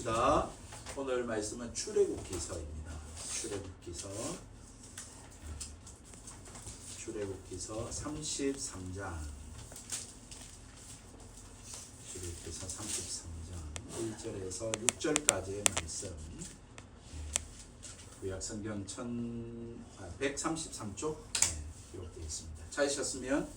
반갑습니다. 오늘 말씀은 출애굽기서입니다. 출애굽기서 33장. 출애굽기서 33장 1절에서 6절까지의 말씀. 구약성경 133쪽 기록되어 있습니다. 찾으셨으면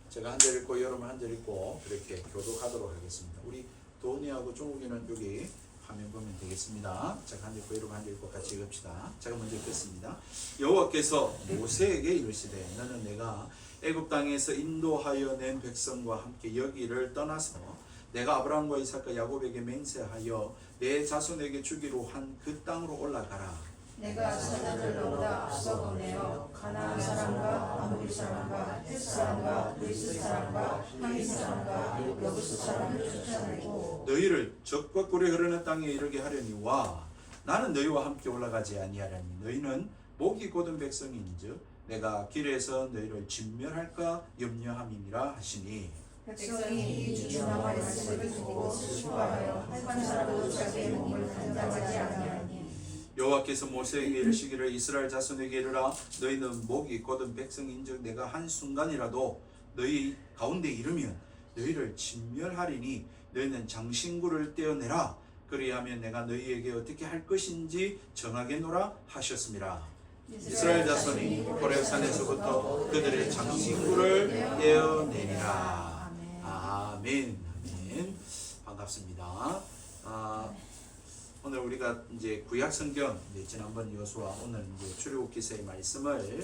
제가 한 절 읽고 여러분 한 절 읽고 그렇게 교독하도록 하겠습니다. 우리 도훈이하고 종욱이는 여기 화면 보면 되겠습니다. 제가 한 절 읽고 여러분 한 절 읽고 같이 읽읍시다. 제가 먼저 읽겠습니다. 여호와께서 모세에게 이르시되 너는 내가 애굽 땅에서 인도하여 낸 백성과 함께 여기를 떠나서 내가 아브라함과 이삭과 야곱에게 맹세하여 내 자손에게 주기로 한 그 땅으로 올라가라. 내가 선자들보다 앞서 보내어 가나안 사람과 아모리 사람과 헷 사람과 그리스 사람과 향이 사람과 여부스 사람을 쫓아내고 너희를 적과 꿀이 흐르는 땅에 이르게 하려니 와 나는 너희와 함께 올라가지 아니하려니 너희는 목이 곧은 백성인즉 내가 길에서 너희를 진멸할까 염려함이니라 하시니 백성이 이 주나와 말씀을 듣고 슬퍼하여 한 사람도 자기의 몸을 단장하지 아니하니 여호와께서 모세에게 이르시기를 이스라엘 자손에게 이르라 너희는 목이 곧은 백성인즉 내가 한순간이라도 너희 가운데 이르면 너희를 진멸하리니 너희는 장신구를 떼어내라 그리하면 내가 너희에게 어떻게 할 것인지 정하겠노라 하셨습니다. 이스라엘 자손이 호렙산에서부터 그들의 장신구를 떼어내니라. 아멘. 아멘. 반갑습니다. 오늘 우리가 이제 구약 성경 지난번 여호수아 오늘 이제 출애굽기서의 말씀을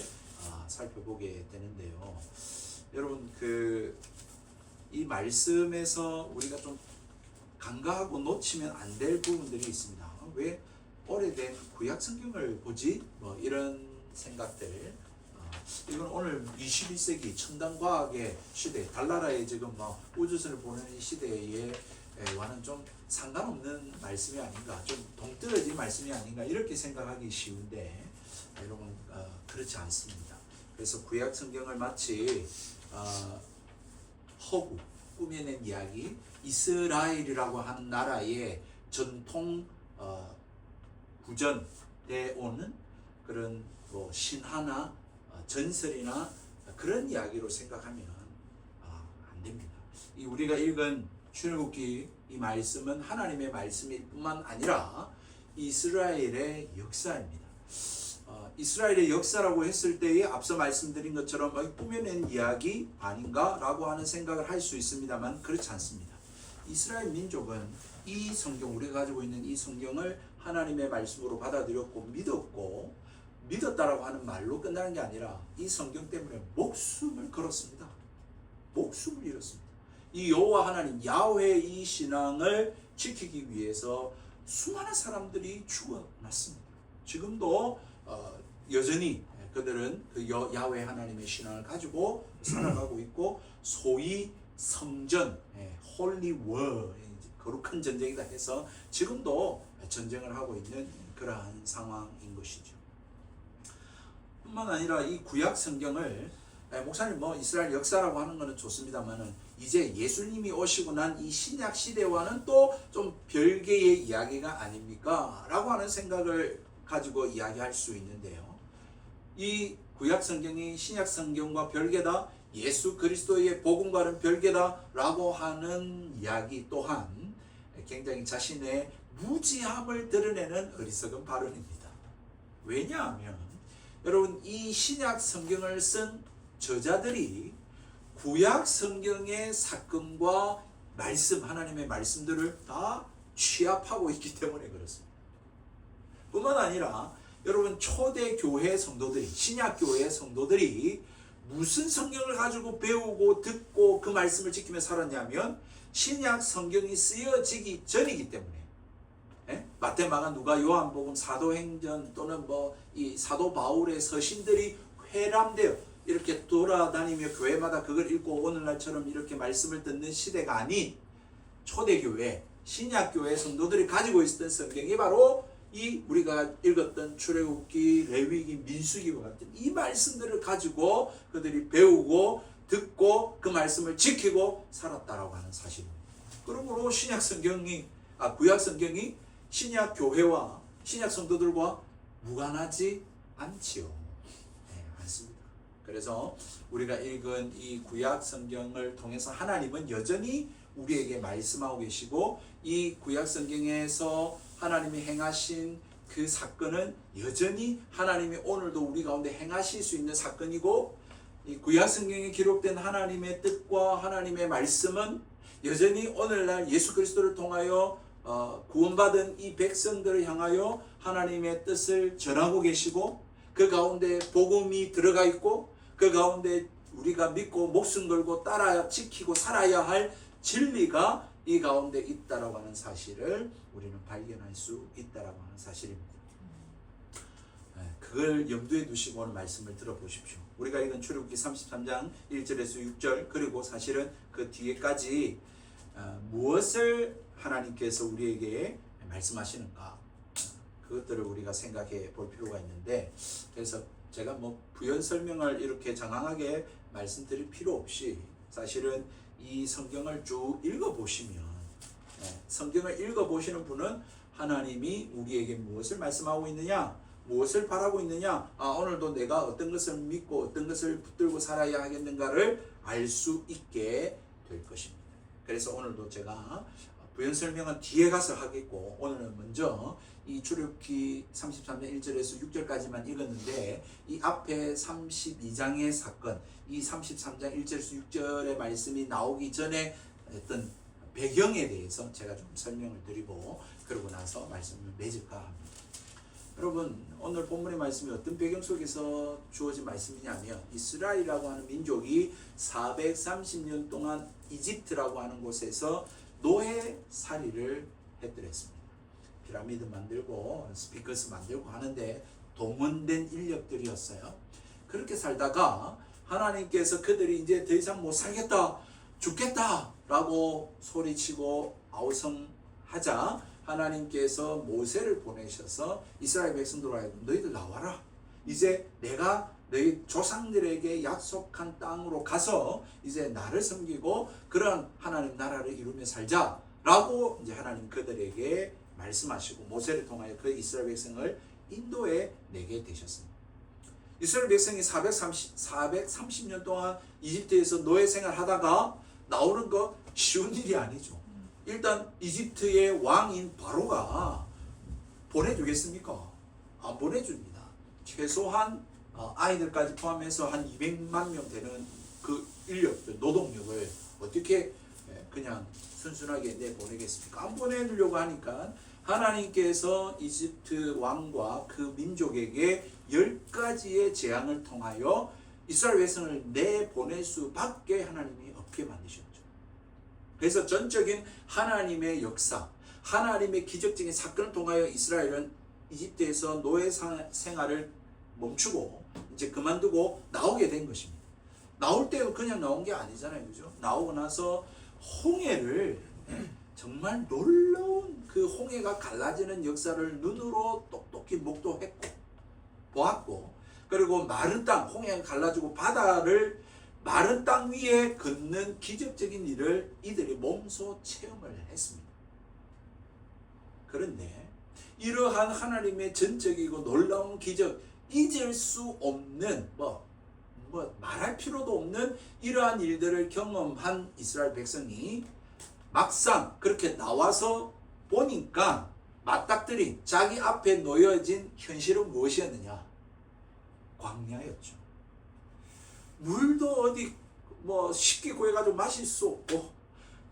살펴보게 되는데요. 여러분 이 말씀에서 우리가 좀 간과하고 놓치면 안 될 부분들이 있습니다. 왜 오래된 구약 성경을 보지? 뭐 이런 생각들. 이건 오늘 21세기 첨단 과학의 시대, 달나라의 지금 우주선을 보내는 시대에 와는 좀 상관없는 말씀이 아닌가, 좀 동떨어진 말씀이 아닌가 이렇게 생각하기 쉬운데 여러분 그렇지 않습니다. 그래서 구약 성경을 마치 허구, 꾸며낸 이야기, 이스라엘이라고 하는 나라의 전통 구전에 오는 그런 신화나 전설이나 그런 이야기로 생각하면 안 됩니다. 이 우리가 읽은 출애굽기 이 말씀은 하나님의 말씀일 뿐만 아니라 이스라엘의 역사입니다. 이스라엘의 역사라고 했을 때에 앞서 말씀드린 것처럼 꾸며낸 이야기 아닌가 라고 하는 생각을 할 수 있습니다만 그렇지 않습니다. 이스라엘 민족은 이 성경, 우리가 가지고 있는 이 성경을 하나님의 말씀으로 받아들였고 믿었다라고 하는 말로 끝나는 게 아니라 이 성경 때문에 목숨을 걸었습니다. 목숨을 잃었습니다. 이 여호와 하나님 야훼 이 신앙을 지키기 위해서 수많은 사람들이 죽어났습니다. 지금도 여전히 그들은 그 야훼 하나님의 신앙을 가지고 살아가고 있고 소위 성전, 홀리 워, 거룩한 전쟁이다 해서 지금도 전쟁을 하고 있는 그러한 상황인 것이죠. 뿐만 아니라 이 구약 성경을 목사님 이스라엘 역사라고 하는 것은 좋습니다만은 이제 예수님이 오시고 난 이 신약 시대와는 또 좀 별개의 이야기가 아닙니까? 라고 하는 생각을 가지고 이야기할 수 있는데요. 이 구약 성경이 신약 성경과 별개다, 예수 그리스도의 복음과는 별개다 라고 하는 이야기 또한 굉장히 자신의 무지함을 드러내는 어리석은 발언입니다. 왜냐하면 여러분 이 신약 성경을 쓴 저자들이 구약 성경의 사건과 말씀, 하나님의 말씀들을 다 취합하고 있기 때문에 그렇습니다. 뿐만 아니라 여러분 초대 교회 성도들이, 신약 교회 성도들이 무슨 성경을 가지고 배우고 듣고 그 말씀을 지키며 살았냐면 신약 성경이 쓰여지기 전이기 때문에 마태, 마가, 누가, 요한복음, 사도행전 또는 이 사도 바울의 서신들이 회람되어 이렇게 돌아다니며 교회마다 그걸 읽고 오늘날처럼 이렇게 말씀을 듣는 시대가 아닌 초대교회, 신약교회 성도들이 가지고 있었던 성경이 바로 이 우리가 읽었던 출애굽기, 레위기, 민수기와 같은 이 말씀들을 가지고 그들이 배우고 듣고 그 말씀을 지키고 살았다라고 하는 사실입니다. 그러므로 구약 성경이 신약 교회와 신약 성도들과 무관하지 않지요. 네, 않습니다. 그래서 우리가 읽은 이 구약 성경을 통해서 하나님은 여전히 우리에게 말씀하고 계시고, 이 구약 성경에서 하나님이 행하신 그 사건은 여전히 하나님이 오늘도 우리 가운데 행하실 수 있는 사건이고, 이 구약 성경에 기록된 하나님의 뜻과 하나님의 말씀은 여전히 오늘날 예수 그리스도를 통하여 구원받은 이 백성들을 향하여 하나님의 뜻을 전하고 계시고, 그 가운데 복음이 들어가 있고, 그 가운데 우리가 믿고 목숨 걸고 따라 지키고 살아야 할 진리가 이 가운데 있다라고 하는 사실을 우리는 발견할 수 있다라고 하는 사실입니다. 그걸 염두에 두시고 오늘 말씀을 들어보십시오. 우리가 읽은 출애굽기 33장 1절에서 6절, 그리고 사실은 그 뒤에까지 무엇을 하나님께서 우리에게 말씀하시는가, 그것들을 우리가 생각해 볼 필요가 있는데, 그래서 제가 부연 설명을 이렇게 장황하게 말씀드릴 필요 없이 사실은 이 성경을 쭉 읽어보시면, 성경을 읽어보시는 분은 하나님이 우리에게 무엇을 말씀하고 있느냐, 무엇을 바라고 있느냐, 오늘도 내가 어떤 것을 믿고 어떤 것을 붙들고 살아야 하겠는가를 알 수 있게 될 것입니다. 그래서 오늘도 제가 부연 설명은 뒤에 가서 하겠고, 오늘은 먼저 이 출애굽기 33장 1절에서 6절까지만 읽었는데, 이 앞에 32장의 사건, 이 33장 1절에서 6절의 말씀이 나오기 전에 어떤 배경에 대해서 제가 좀 설명을 드리고, 그러고 나서 말씀을 맺을까 합니다. 여러분, 오늘 본문의 말씀이 어떤 배경 속에서 주어진 말씀이냐면, 이스라엘이라고 하는 민족이 430년 동안 이집트라고 하는 곳에서 노예살이를 했더랬습니다. 피라미드 만들고 스피커스 만들고 하는데 동원된 인력들이었어요. 그렇게 살다가 하나님께서 그들이 이제 더 이상 못 살겠다, 죽겠다 라고 소리치고 아우성하자 하나님께서 모세를 보내셔서 이스라엘 백성들로 하여금 너희들 나와라, 이제 내가 너희 조상들에게 약속한 땅으로 가서 이제 나를 섬기고 그런 하나님 나라를 이루며 살자 라고 이제 하나님 그들에게 말씀하시고, 모세를 통하여 그 이스라엘 백성을 인도해 내게 되셨습니다. 이스라엘 백성이 430년 동안 이집트에서 노예 생활하다가 나오는 거 쉬운 일이 아니죠. 일단 이집트의 왕인 바로가 보내주겠습니까? 안 보내줍니다. 최소한 아이들까지 포함해서 한 200만 명 되는 그 인력들, 노동력을 어떻게 그냥 순순하게 내보내겠습니까? 안 보내려고 하니까 하나님께서 이집트 왕과 그 민족에게 10가지의 재앙을 통하여 이스라엘 백성을 내보낼 수밖에 하나님이 없게 만드셨죠. 그래서 전적인 하나님의 역사, 하나님의 기적적인 사건을 통하여 이스라엘은 이집트에서 노예 생활을 멈추고 이제 그만두고 나오게 된 것입니다. 나올 때도 그냥 나온 게 아니잖아요, 그죠? 나오고 나서 홍해를, 정말 놀라운 그 홍해가 갈라지는 역사를 눈으로 똑똑히 목도했고 보았고, 그리고 마른 땅, 홍해가 갈라지고 바다를 마른 땅 위에 걷는 기적적인 일을 이들이 몸소 체험을 했습니다. 그런데 이러한 하나님의 전적이고 놀라운 기적, 잊을 수 없는 말할 필요도 없는 이러한 일들을 경험한 이스라엘 백성이 막상 그렇게 나와서 보니까 맞닥뜨린 자기 앞에 놓여진 현실은 무엇이었느냐? 광야였죠. 물도 어디 쉽게 구해가지고 마실 수 없고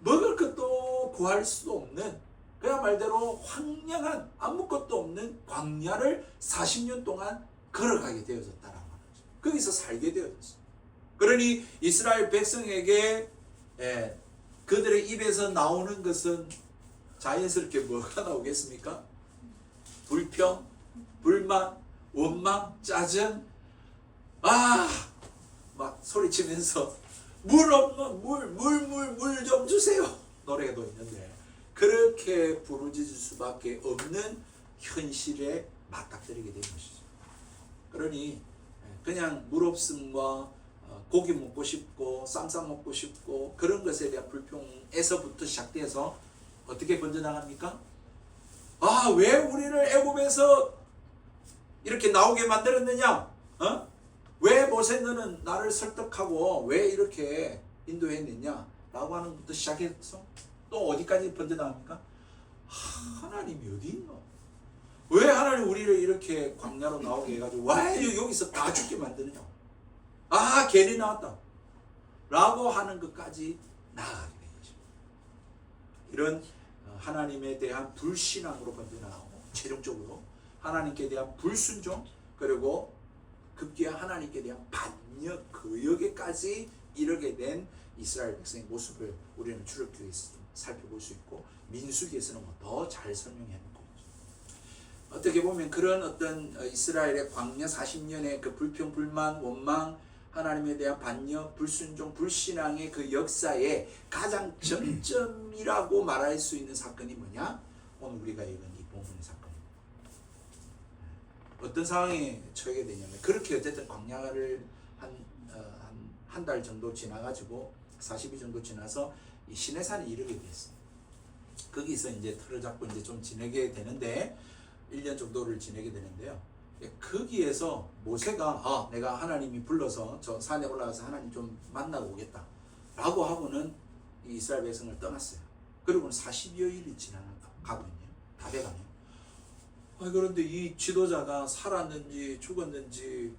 먹을 것도 구할 수도 없는, 그냥 말대로 황량한 아무것도 없는 광야를 40년 동안 걸어가게 되어졌다라고 하는 거죠. 거기서 살게 되어졌어요. 그러니 이스라엘 백성에게 그들의 입에서 나오는 것은 자연스럽게 뭐가 나오겠습니까? 불평, 불만, 원망, 짜증, 막 소리치면서 물 없는 물 좀 주세요 노래도 있는데, 그렇게 부르짖을 수밖에 없는 현실에 맞닥뜨리게 된 것이죠. 그러니 그냥 물 없음과 고기 먹고 싶고 쌈 먹고 싶고 그런 것에 대한 불평에서부터 시작돼서 어떻게 번져나갑니까? 아, 왜 우리를 애굽에서 이렇게 나오게 만들었느냐? 왜 모세 너는 나를 설득하고 왜 이렇게 인도했느냐? 라고 하는 것부터 시작해서 또 어디까지 번져나갑니까? 하나님이 어디 있노? 왜 하나님 우리를 이렇게 광야로 나오게 해가지고 왜 여기서 다 죽게 만드느냐? 아, 괜히 나왔다 라고 하는 것까지 나아가게 된 거죠. 이런 하나님에 대한 불신앙으로 번져나가고 최종적으로 하나님께 대한 불순종, 그리고 급기야 하나님께 대한 반역, 거역에까지 이르게 된 이스라엘 백성의 모습을 우리는 출애굽기에서 살펴볼 수 있고, 민수기에서는 더 잘 설명해 놓고 있죠. 어떻게 보면 그런 어떤 이스라엘의 광야 40년의 그 불평, 불만, 원망, 하나님에 대한 반역, 불순종, 불신앙의 그 역사의 가장 정점이라고 말할 수 있는 사건이 뭐냐? 오늘 우리가 읽은 이 본문의 사건입니다. 어떤 상황에 처하게 되냐면, 그렇게 어쨌든 광야를 한 달 정도 지나가지고 40일 정도 지나서 이 시내산에 이르게 됐어요. 거기서 이제 틀을 잡고 이제 좀 지내게 되는데, 1년 정도를 지내게 되는데요. 거기에서 모세가 내가 하나님이 불러서 저 산에 올라가서 하나님 좀 만나고 오겠다 라고 하고는 이 이스라엘 백성을 떠났어요. 그리고는 40여일이 지나가고 있네요. 다 돼가네요. 그런데 이 지도자가 살았는지 죽었는지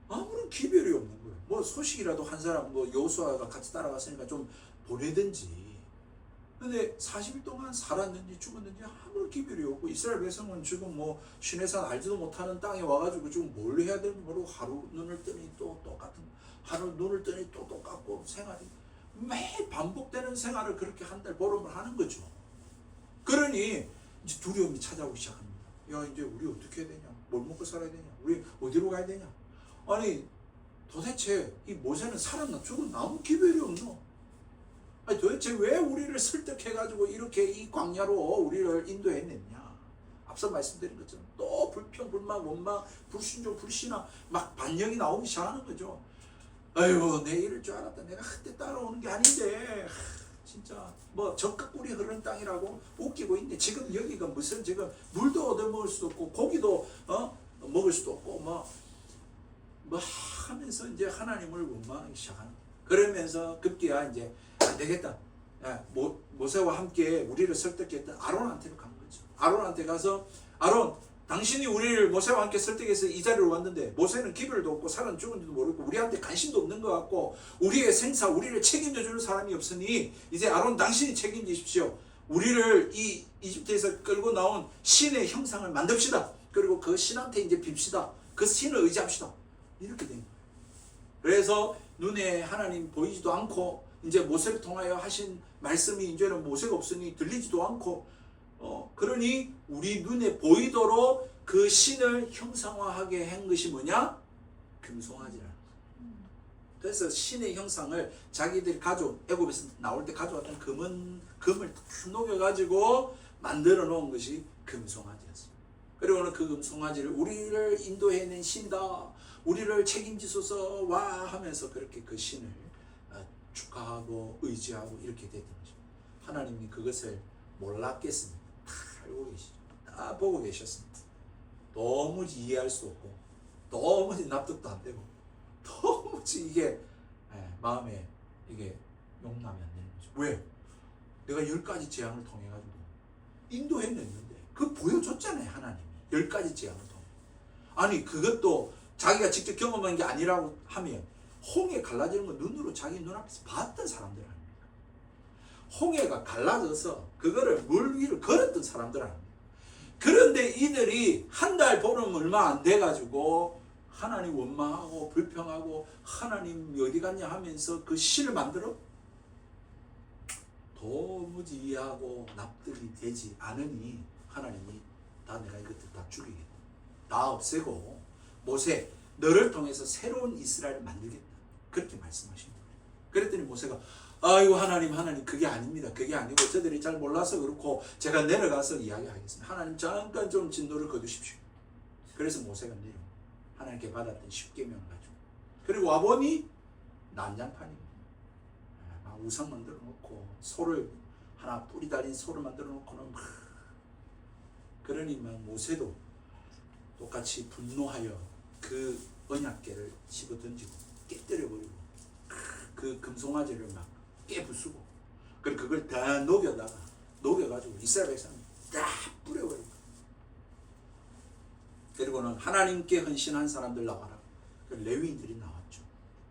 아무런 기별이 없는 거예요. 뭐 소식이라도 한 사람, 뭐 여호수아가 같이 따라갔으니까 좀 보내든지. 근데 40일 동안 살았는지 죽었는지 아무런 기별이 없고, 이스라엘 백성은 지금 뭐 시내산 알지도 못하는 땅에 와가지고 지금 뭘 해야 되는지 모르고, 하루 눈을 뜨니 또 똑같은, 하루 눈을 뜨니 또 똑같고, 생활이 매일 반복되는 생활을 그렇게 한 달 보름을 하는 거죠. 그러니 이제 두려움이 찾아오기 시작합니다. 야, 이제 우리 어떻게 해야 되냐? 뭘 먹고 살아야 되냐? 우리 어디로 가야 되냐? 아니, 도대체 이 모세는 살았나 죽었나 아무 기별이 없노? 아니, 도대체 왜 우리를 설득해가지고 이렇게 이 광야로 우리를 인도했느냐? 앞서 말씀드린 것처럼 또 불평, 불만, 원망, 불순종, 불신앙, 막 반역이 나오기 시작하는 거죠. 아이고, 내 이럴 줄 알았다. 내가 그때 따라오는 게 아닌데, 진짜 뭐 적각 꿀이 흐르는 땅이라고 웃기고 있네. 지금 여기가 무슨, 지금 물도 얻어먹을 수도 없고 고기도 먹을 수도 없고 뭐 하면서 이제 하나님을 원망하기 시작하는 거예요. 그러면서 급기야 이제 안 되겠다. 모세와 함께 우리를 설득했던 아론한테로 간 거죠. 아론한테 가서, 아론, 당신이 우리를 모세와 함께 설득해서 이 자리로 왔는데 모세는 기별도 없고 살은 죽은지도 모르고 우리한테 관심도 없는 것 같고 우리의 생사, 우리를 책임져 주는 사람이 없으니 이제 아론 당신이 책임지십시오. 우리를 이 이집트에서 끌고 나온 신의 형상을 만듭시다. 그리고 그 신한테 이제 빕시다. 그 신을 의지합시다. 이렇게 된 거예요. 그래서 눈에 하나님 보이지도 않고, 이제 모세를 통하여 하신 말씀이 이제는 모세가 없으니 들리지도 않고, 그러니 우리 눈에 보이도록 그 신을 형상화하게 한 것이 뭐냐? 금송아지라는 거예요. 그래서 신의 형상을 자기들이 애굽에서 나올 때 가져왔던 금을 다 녹여가지고 만들어 놓은 것이 금송아지였어요. 그리고는 그 금송아지를 우리를 인도해낸 신이다, 우리를 책임지소서 와 하면서 그렇게 그 신을 축하하고 의지하고 이렇게 됐던 거죠. 하나님이 그것을 몰랐겠습니까? 다 알고 계시죠. 다 보고 계셨습니다. 도무지 이해할 수 없고 도무지 납득도 안 되고 도무지 이게 마음에 이게 용납이 안 되는 거죠. 왜? 내가 10가지 재앙을 통해 가지고 인도해냈는데 그 보여줬잖아요. 하나님이 10가지 재앙을 통해. 아니, 그것도 자기가 직접 경험한 게 아니라고 하면 홍해 갈라지는 거 눈으로 자기 눈앞에서 봤던 사람들 아닙니까? 홍해가 갈라져서 그거를 물 위를 걸었던 사람들 아닙니까? 그런데 이들이 한 달 보름 얼마 안 돼가지고 하나님 원망하고 불평하고 하나님 어디 갔냐 하면서 그 신을 만들어? 도무지 이해하고 납득이 되지 않으니 하나님이 내가 이것들 다 죽이겠다. 다 없애고 모세, 너를 통해서 새로운 이스라엘을 만들겠다. 그렇게 말씀하신 거예요. 그랬더니 모세가 아이고 하나님 그게 아닙니다. 그게 아니고 저들이 잘 몰라서 그렇고 제가 내려가서 이야기하겠습니다. 하나님 잠깐 좀 진노를 거두십시오. 그래서 모세가 내려 하나님께 받았던 10계명을 가지고, 그리고 와보니 난장판입니다. 막 우상 만들어 놓고 소를 하나 뿔이 달린 소를 만들어 놓고는 막 그러니 막 모세도 똑같이 분노하여 그 언약궤를 집어 던지고 깨뜨려버리고 그 금송아지를 막 깨부수고 그리고 그걸 다 녹여가지고 이스라엘 백성을 다 뿌려버리고 그리고는 하나님께 헌신한 사람들 나와라. 그 레위인들이 나왔죠.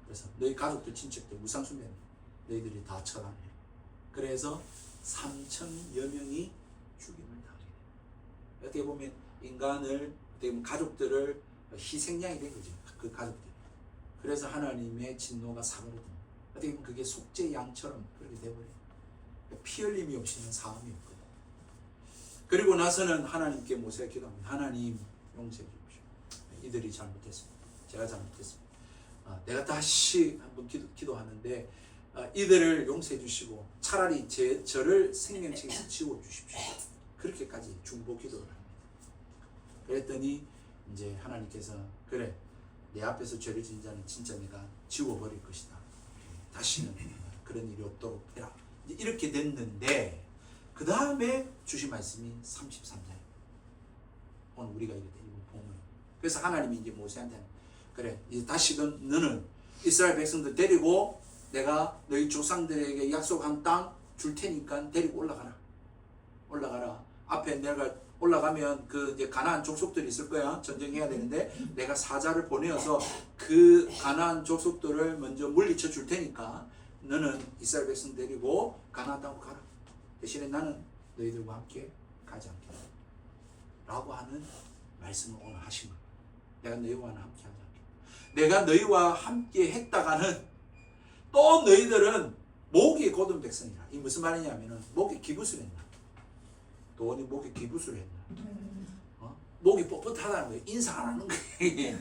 그래서 너희 가족들 친척들 우상숭배는 너희들이 다 처단해. 그래서 3,000여 명이 죽임을 당하게 돼요. 어떻게 보면 인간을 어떻게 보면 가족들을 희생양이 된 거죠. 그 가족들이. 그래서 하나님의 진노가 사그러든 어떻게 보면 그게 속죄양처럼 그렇게 돼버려요. 피 흘림이 없이는 사함이 없거든요. 그리고 나서는 하나님께 모세가 기도합니다. 하나님 용서해 주십시오. 이들이 잘못했습니다. 제가 잘못했습니다. 내가 다시 한번 기도하는데 이들을 용서해 주시고 차라리 저를 생명책에서 지워 주십시오. 그렇게까지 중보 기도를 합니다. 그랬더니 이제 하나님께서 그래 내 앞에서 죄를 지은 자는 진짜 내가 지워버릴 것이다. 다시는 그런 일이 없도록 해라. 이렇게 됐는데 그 다음에 주신 말씀이 33장입니다. 오늘 우리가 이렇게 보면 그래서 하나님이 이제 모세한테 그래 이제 다시금 너는 이스라엘 백성들 데리고 내가 너희 조상들에게 약속한 땅 줄 테니까 데리고 올라가라. 앞에 내가 올라가면 그 이제 가나안 족속들이 있을 거야. 전쟁해야 되는데 내가 사자를 보내어서 그 가나안 족속들을 먼저 물리쳐 줄 테니까 너는 이스라엘 백성 데리고 가나안 땅으로 가라. 대신에 나는 너희들과 함께 가지 않겠다. 라고 하는 말씀을 오늘 하신 거예요. 내가 너희와는 함께 하지 않겠다. 내가 너희와 함께 했다가는 또 너희들은 목이 곧은 백성이라. 이 무슨 말이냐면은 목에 기부수를 했나. 돈이 목에 기부수를 했나. 목이 뻣뻣하다는 거예요. 인사 안 하는 거예요.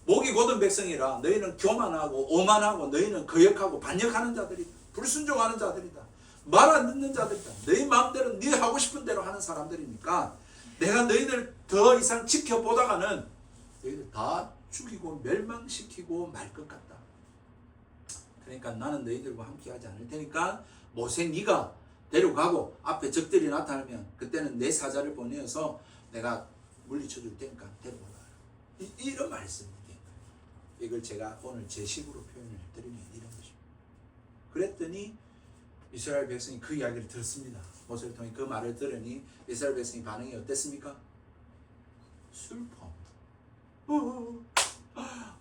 목이 곧은 백성이라 너희는 교만하고 오만하고 너희는 거역하고 반역하는 자들이다. 불순종하는 자들이다. 말 안 듣는 자들이다. 너희 마음대로 네 하고 싶은 대로 하는 사람들이니까 내가 너희들 더 이상 지켜보다가는 너희들 다 죽이고 멸망시키고 말 것 같다. 그러니까 나는 너희들과 함께 하지 않을 테니까 모세 네가 데려가고 앞에 적들이 나타나면 그때는 내 사자를 보내어서 내가 물리쳐 줄 테니까 데려오라. 이런 말씀이 된 거예요. 이걸 제가 오늘 제 식으로 표현을 드리면 이런 것입니다. 그랬더니 이스라엘 백성이 그 이야기를 들었습니다. 모세를 통해 그 말을 들으니 이스라엘 백성의 반응이 어땠습니까? 슬퍼.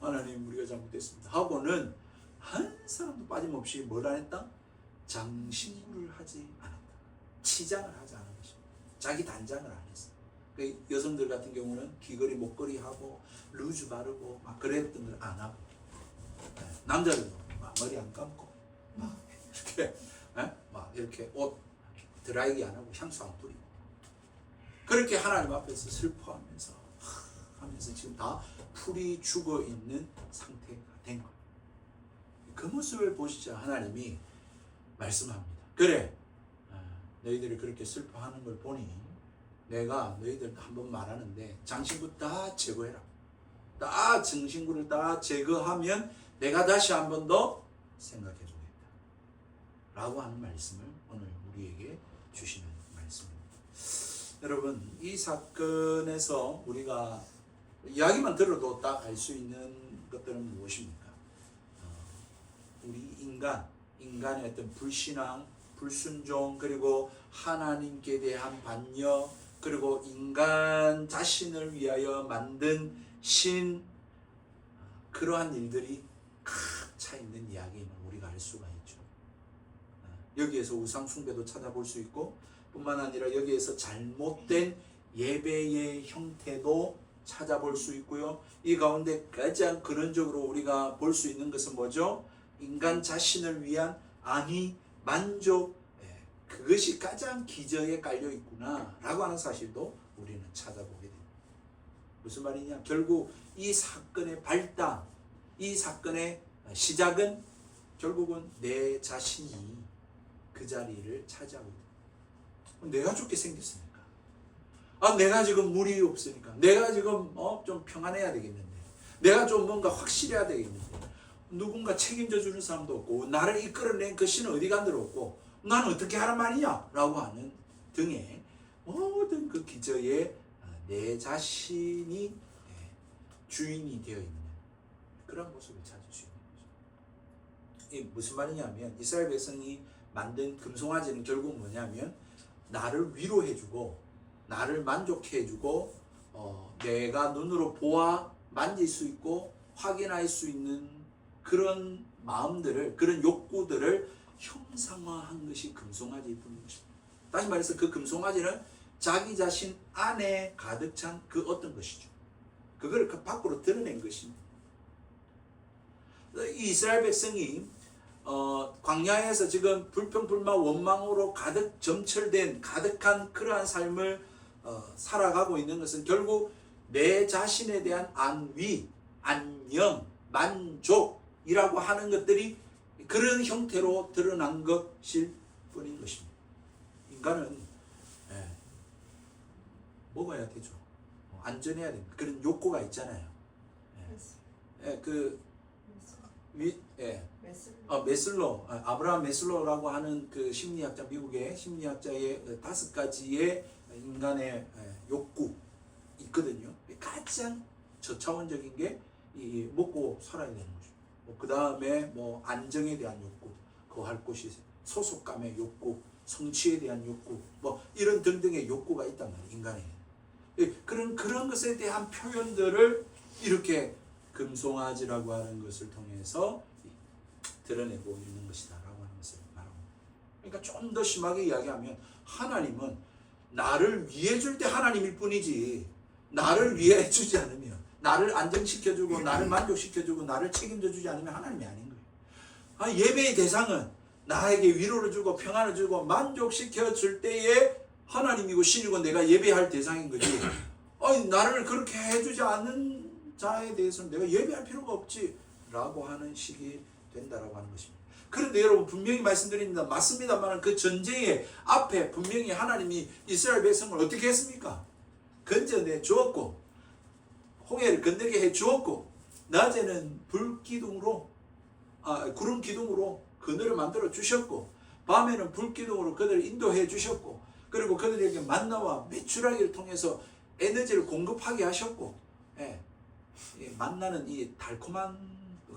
하나님 우리가 잘못했습니다. 하고는 한 사람도 빠짐없이 뭘 안 했다? 장신구를 하지 않았다. 치장을 하지 않은 것입니다. 자기 단장을 안 했어. 그 여성들 같은 경우는 귀걸이 목걸이 하고 루즈 바르고 막 그랬던 걸 안 하고 남자들도 막 머리 안 감고 막 이렇게 막 이렇게 옷 드라이기 안 하고 향수 안 뿌리고 그렇게 하나님 앞에서 슬퍼하면서 하면서 지금 다 풀이 죽어 있는 상태가 된 거예요. 그 모습을 보시자 하나님이 말씀합니다. 그래 너희들이 그렇게 슬퍼하는 걸 보니 내가 너희들 한번 말하는데 장신구 다 제거해라. 다 장신구를 다 제거하면 내가 다시 한 번 더 생각해 보겠다. 라고 하는 말씀을 오늘 우리에게 주시는 말씀입니다. 여러분 이 사건에서 우리가 이야기만 들어도 딱 알 수 있는 것들은 무엇입니까? 우리 인간의 어떤 불신앙, 불순종, 그리고 하나님께 대한 반역, 그리고 인간 자신을 위하여 만든 신, 그러한 일들이 각 차 있는 이야기임을 우리가 알 수가 있죠. 여기에서 우상숭배도 찾아볼 수 있고 뿐만 아니라 여기에서 잘못된 예배의 형태도 찾아볼 수 있고요. 이 가운데 가장 근원적으로 우리가 볼 수 있는 것은 뭐죠? 인간 자신을 위한 안위, 만족, 그것이 가장 기저에 깔려 있구나 라고 하는 사실도 우리는 찾아보게 됩니다. 무슨 말이냐? 결국 이 사건의 발단, 이 사건의 시작은 결국은 내 자신이 그 자리를 차지하고 있다. 내가 좋게 생겼으니까, 내가 지금 물이 없으니까, 내가 지금 좀 평안해야 되겠는데, 내가 좀 뭔가 확실해야 되겠는데, 누군가 책임져 주는 사람도 없고 나를 이끌어낸 그 신은 어디 간 데로 없고 나는 어떻게 하란 말이냐 라고 하는 등의 모든 그 기저에 내 자신이 주인이 되어 있는 그런 모습을 찾을 수 있는 거죠. 이 무슨 말이냐면 이스라엘 백성이 만든 금송아지는 결국 뭐냐면 나를 위로해주고 나를 만족해주고 내가 눈으로 보아 만질 수 있고 확인할 수 있는 그런 마음들을, 그런 욕구들을 형상화한 것이 금송아지일 뿐인 것입니다. 다시 말해서 그 금송아지는 자기 자신 안에 가득 찬 그 어떤 것이죠. 그걸 그 밖으로 드러낸 것입니다. 이 이스라엘 백성이 광야에서 지금 불평불만 원망으로 가득 점철된 가득한 그러한 삶을 살아가고 있는 것은 결국 내 자신에 대한 안위, 안녕, 만족이라고 하는 것들이 그런 형태로 드러난 것일 뿐인 것입니다. 인간은 먹어야 되죠. 안전해야 됩니다. 그런 욕구가 있잖아요. 메슬로, 아브라함 메슬로라고 하는 그 심리학자, 미국의 심리학자의 5가지의 인간의 욕구 있거든요. 가장 저차원적인 게 이 먹고 살아야 되는 거죠. 그 다음에 뭐 안정에 대한 욕구, 거할 곳이 소속감의 욕구, 성취에 대한 욕구, 뭐 이런 등등의 욕구가 있단 말이에요, 인간에. 그런 것에 대한 표현들을 이렇게 금송아지라고 하는 것을 통해서 드러내고 있는 것이다라고 하는 것을 말합니다. 그러니까 좀 더 심하게 이야기하면 하나님은 나를 위해 줄 때 하나님일 뿐이지 나를 위해 주지 않으면, 나를 안정시켜주고 나를 만족시켜주고 나를 책임져 주지 않으면 하나님이 아닌 거예요. 예배의 대상은 나에게 위로를 주고 평안을 주고 만족시켜 줄 때에 하나님이고 신이고 내가 예배할 대상인 거지. 나를 그렇게 해주지 않는 자에 대해서는 내가 예배할 필요가 없지 라고 하는 식이 된다라고 하는 것입니다. 그런데 여러분 분명히 말씀드립니다. 맞습니다만 그 전쟁의 앞에 분명히 하나님이 이스라엘 백성을 어떻게 했습니까? 건져내 주었고 홍해를 건너게 해 주었고 낮에는 불기둥으로 구름 기둥으로 그늘을 만들어 주셨고 밤에는 불기둥으로 그들을 인도해 주셨고 그리고 그들에게 만나와 메추라기를 통해서 에너지를 공급하게 하셨고 만나는 이 달콤한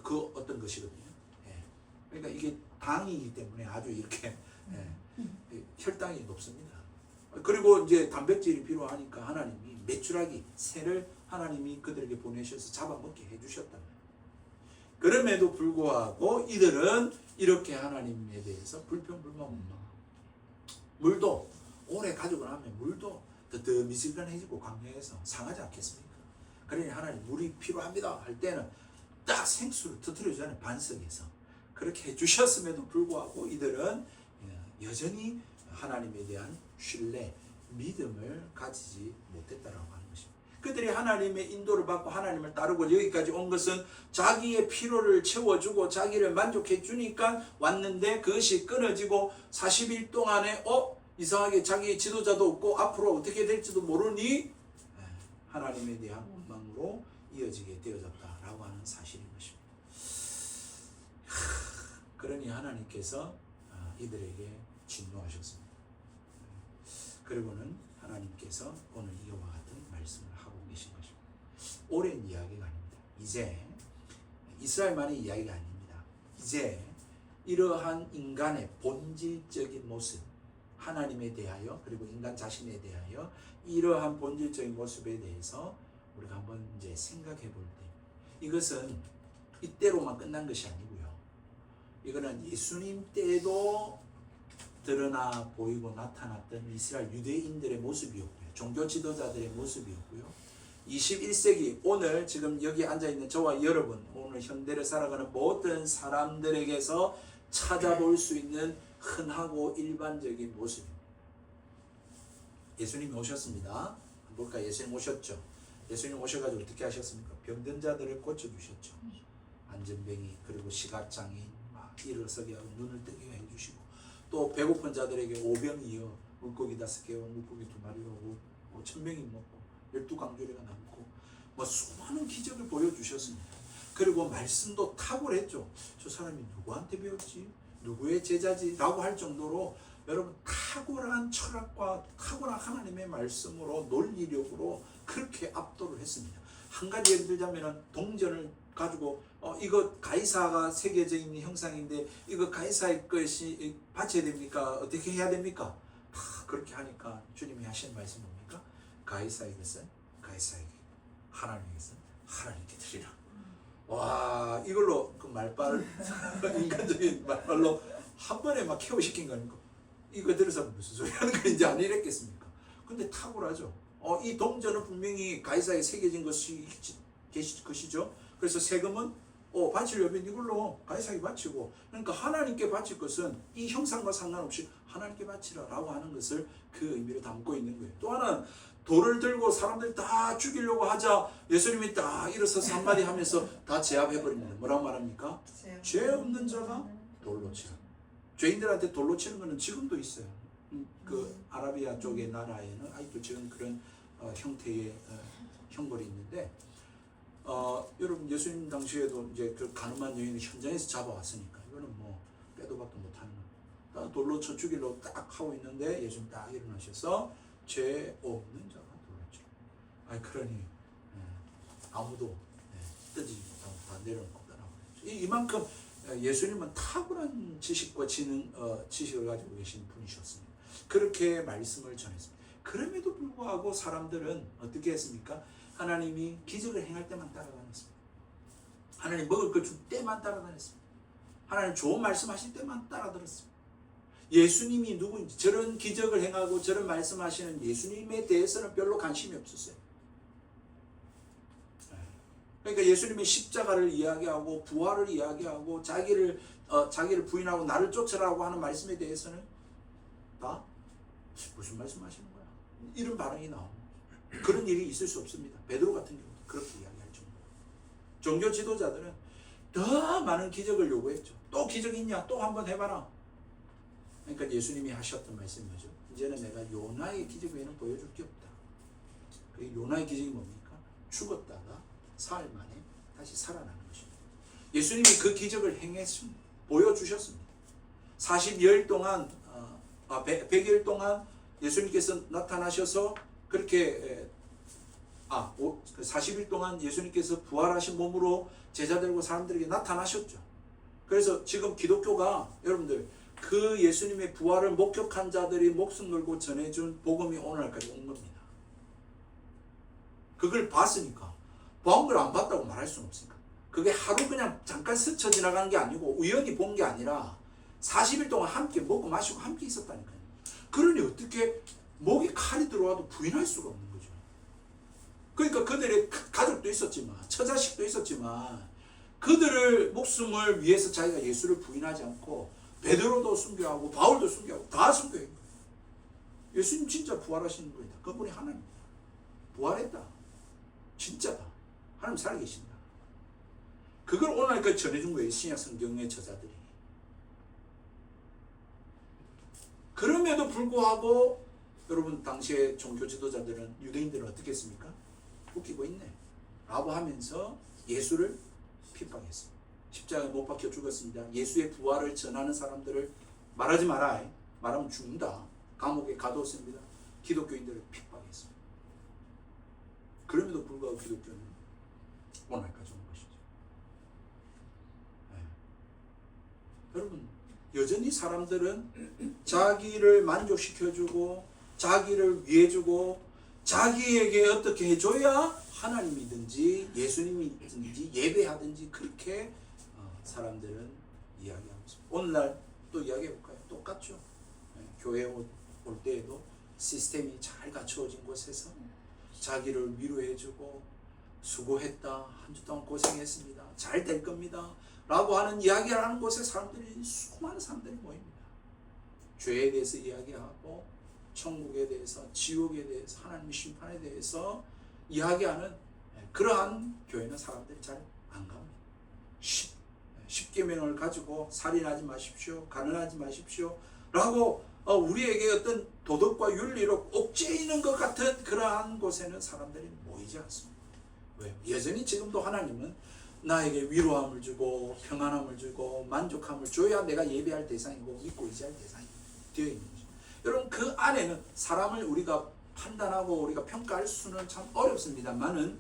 그 어떤 것이거든요. 그러니까 이게 당이기 때문에 아주 이렇게 혈당이 높습니다. 그리고 이제 단백질이 필요하니까 하나님이 메추라기 새를 하나님이 그들에게 보내셔서 잡아먹게 해주셨단 말이에요. 그럼에도 불구하고 이들은 이렇게 하나님에 대해서 불평불만 원망. 물도 오래 가지고 나면 물도 더 미지근해지고 광야에서 상하지 않겠습니까? 그러니 하나님 물이 필요합니다 할 때는 딱 생수를 터뜨려 주잖아요. 반석에서. 그렇게 해주셨음에도 불구하고 이들은 여전히 하나님에 대한 신뢰, 믿음을 가지지 못했다라고 하는 것입니다. 그들이 하나님의 인도를 받고 하나님을 따르고 여기까지 온 것은 자기의 필요를 채워주고 자기를 만족해 주니까 왔는데 그것이 끊어지고 40일 동안에 이상하게 자기의 지도자도 없고 앞으로 어떻게 될지도 모르니 하나님에 대한 원망으로 이어지게 되어졌다라고 하는 사실인 것입니다. 그러니 하나님께서 이들에게 진노하셨습니다. 그리고는 하나님께서 오늘 이와 같은 말씀을 하고 계신 것입니다. 오랜 이야기가 아닙니다. 이제 이스라엘만의 이야기가 아닙니다. 이제 이러한 인간의 본질적인 모습, 하나님에 대하여 그리고 인간 자신에 대하여 이러한 본질적인 모습에 대해서 우리가 한번 이제 생각해 볼 때 이것은 이때로만 끝난 것이 아니고요. 이거는 예수님 때도 드러나 보이고 나타났던 이스라엘 유대인들의 모습이었고요. 종교 지도자들의 모습이었고요. 21세기 오늘 지금 여기 앉아있는 저와 여러분, 오늘 현대를 살아가는 모든 사람들에게서 찾아볼 수 있는 흔하고 일반적인 모습입니다. 예수님이 오셨습니다. 볼까? 예수님 오셨죠. 예수님 오셔가지고 어떻게 하셨습니까? 병든 자들을 고쳐주셨죠. 안전병이, 그리고 시각장애인 일어서게 하고 눈을 뜨게 해주시고, 또 배고픈 자들에게 오병이어 물고기 5개와 물고기 2마리로 5,000명이 먹고 12강조리가 남고 수많은 기적을 보여주셨습니다. 그리고 말씀도 탁월했죠. 저 사람이 누구한테 배웠지? 누구의 제자지? 라고 할 정도로 여러분 탁월한 철학과 탁월한 하나님의 말씀으로 논리력으로 그렇게 압도를 했습니다. 한 가지 예를 들자면 동전을 가지고 이거 가이사가 새겨져 있는 형상인데 이거 가이사의 것이 바쳐야 됩니까? 어떻게 해야 됩니까? 그렇게 하니까 주님이 하신 말씀 뭡니까? 가이사의 것은 가이사에게, 하나님의 것은 하나님께 드리라. 와, 이걸로 그 말빨 인간적인 말빨로 한 번에 막 케어시킨 거 아닙니까? 이거 들어서 무슨 소리 하는 건지 안 이랬겠습니까? 근데 탁월하죠. 이 동전은 분명히 가이사에 새겨진 것이죠. 그래서 세금은 바치려면 이걸로 가이사에게 바치고, 그러니까 하나님께 바칠 것은 이 형상과 상관없이 하나님께 바치라라고 하는 것을 그 의미로 담고 있는 거예요. 또 하나는 돌을 들고 사람들 다 죽이려고 하자 예수님이 딱 일어서서 한마디 하면서 다 제압해버립니다. 뭐라고 말합니까? 죄 없는 자가 돌로 치라. 죄인들한테 돌로 치는 것은 지금도 있어요. 그 아라비아 쪽의 나라에는 아직도 지금 그런 형태의 형벌이 있는데, 여러분 예수님 당시에도 이제 그 가늠한 여인을 현장에서 잡아왔으니까 이거는 뭐 빼도 박도 못하는 거. 딱 돌로 쳐 죽이려고 딱 하고 있는데 예수님 딱 일어나셔서 죄 없는 자가 돌로 치라. 그러니 아무도 뜨지 못하고 다 내려놓고 떠나버렸죠. 이만큼 예수님은 탁월한 지식과 지식을 가지고 계신 분이셨습니다. 그렇게 말씀을 전했습니다. 그럼에도 불구하고 사람들은 어떻게 했습니까? 하나님이 기적을 행할 때만 따라다녔습니다. 하나님 먹을 거 줄 때만 따라다녔습니다. 하나님 좋은 말씀하실 때만 따라들었습니다. 예수님이 누구인지, 저런 기적을 행하고 저런 말씀하시는 예수님에 대해서는 별로 관심이 없었어요. 그러니까 예수님의 십자가를 이야기하고 부활을 이야기하고 자기를 부인하고 나를 쫓으라고 하는 말씀에 대해서는 다 무슨 말씀하시는 거야? 이런 반응이 나옵니다. 그런 일이 있을 수 없습니다. 베드로 같은 경우도 그렇게 이야기할 정도로. 종교 지도자들은 더 많은 기적을 요구했죠. 또 기적 있냐? 또 한번 해봐라. 그러니까 예수님이 하셨던 말씀이 뭐죠? 이제는 내가 요나의 기적 외에는 보여줄 게 없다. 그 요나의 기적이 뭡니까? 죽었다가 사흘 만에 다시 살아나는 것입니다. 예수님이 그 기적을 행했습니다. 보여주셨습니다. 40일 동안 100일 동안 예수님께서 나타나셔서 그렇게 40일 동안 예수님께서 부활하신 몸으로 제자들과 사람들에게 나타나셨죠. 그래서 지금 기독교가 여러분들 그 예수님의 부활을 목격한 자들이 목숨 걸고 전해준 복음이 오늘날까지 온 겁니다. 그걸 봤으니까 본 걸 안 봤다고 말할 수는 없으니까. 그게 하루 그냥 잠깐 스쳐 지나간 게 아니고 우연히 본 게 아니라 40일 동안 함께 먹고 마시고 함께 있었다니까요. 그러니 어떻게 목에 칼이 들어와도 부인할 수가 없는 거죠. 그러니까 그들의 가족도 있었지만 처자식도 있었지만 그들을 목숨을 위해서 자기가 예수를 부인하지 않고 베드로도 순교하고 바울도 순교하고 다 순교한 거예요. 예수님 진짜 부활하시는 거다. 그분이 하나님이다. 부활했다. 진짜다. 하나님 살아계신다. 그걸 오늘까지 전해준 거예요. 신약 성경의 저자들이. 그럼에도 불구하고 여러분 당시의 종교 지도자들은, 유대인들은 어떻게 했습니까? 웃기고 있네 라고 하면서 예수를 핍박했습니다. 십자가에 못 박혀 죽었습니다. 예수의 부활을 전하는 사람들을 말하지 마라. 말하면 죽는다. 감옥에 가두었습니다. 기독교인들을 핍박했습니다. 그럼에도 불구하고 기독교는 오늘까지 온 것이죠. 여러분 여전히 사람들은 자기를 만족시켜주고 자기를 위해주고 자기에게 어떻게 해줘야 하나님이든지 예수님이든지 예배하든지 그렇게 사람들은 이야기하고 있습니다. 오늘날 또 이야기해볼까요? 똑같죠. 교회 올 때에도 시스템이 잘 갖추어진 곳에서 자기를 위로해주고 수고했다, 한 주 동안 고생했습니다, 잘 될 겁니다 라고 하는 이야기를 하는 곳에 수많은 사람들이 모입니다. 죄에 대해서 이야기하고 천국에 대해서, 지옥에 대해서, 하나님의 심판에 대해서 이야기하는 그러한 교회는 사람들이 잘 안 갑니다. 10계명을 가지고 살인하지 마십시오, 가늠하지 마십시오 라고 우리에게 어떤 도덕과 윤리로 옥죄이는 것 같은 그러한 곳에는 사람들이 모이지 않습니다. 왜요? 여전히 지금도 하나님은 나에게 위로함을 주고 평안함을 주고 만족함을 줘야 내가 예배할 대상이고 믿고 의지할 대상입니다. 되어 있는 거죠. 여러분 그 안에는 사람을 우리가 판단하고 우리가 평가할 수는 참 어렵습니다만은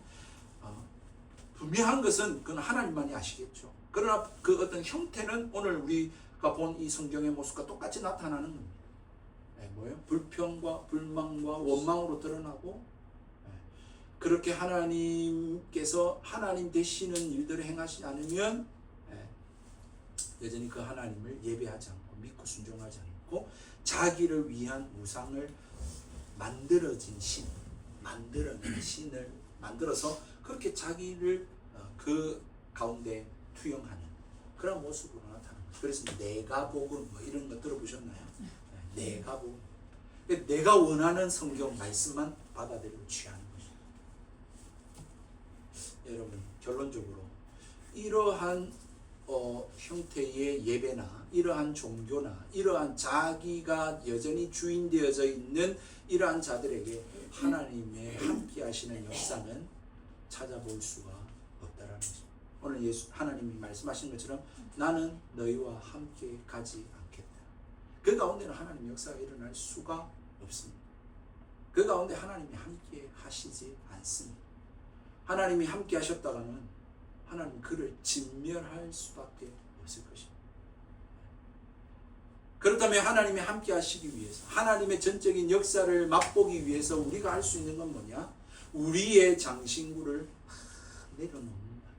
분명한 것은 그건 하나님만이 아시겠죠. 그러나 그 어떤 형태는 오늘 우리가 본 이 성경의 모습과 똑같이 나타나는 겁니다. 뭐예요? 불평과 불만과 원망으로 드러나고 그렇게 하나님께서 하나님 되시는 일들을 행하시지 않으면 여전히 그 하나님을 예배하지 않고 믿고 순종하지 않고 자기를 위한 우상을 만들어진 신을 만들어서 그렇게 자기를 그 가운데 투영하는 그런 모습으로 나타나는 거죠. 그래서 내가 복음 뭐 이런 거 들어보셨나요? 내가 복음. 내가 원하는 성경 말씀만 받아들이고 취하는 것입니다. 여러분 결론적으로 이러한 형태의 예배나 이러한 종교나 이러한 자기가 여전히 주인 되어져 있는 이러한 자들에게 하나님의 함께 하시는 역사는 찾아볼 수가 없다라는 것입니다. 오늘 하나님이 말씀하신 것처럼 나는 너희와 함께 가지 않겠다. 그 가운데는 하나님 역사가 일어날 수가 없습니다. 그 가운데 하나님이 함께 하시지 않습니다. 하나님이 함께 하셨다가는 하나님 그를 진멸할 수밖에 없을 것입니다. 그렇다면 하나님이 함께 하시기 위해서 하나님의 전적인 역사를 맛보기 위해서 우리가 할 수 있는 건 뭐냐? 우리의 장신구를 내려놓는다는 거죠.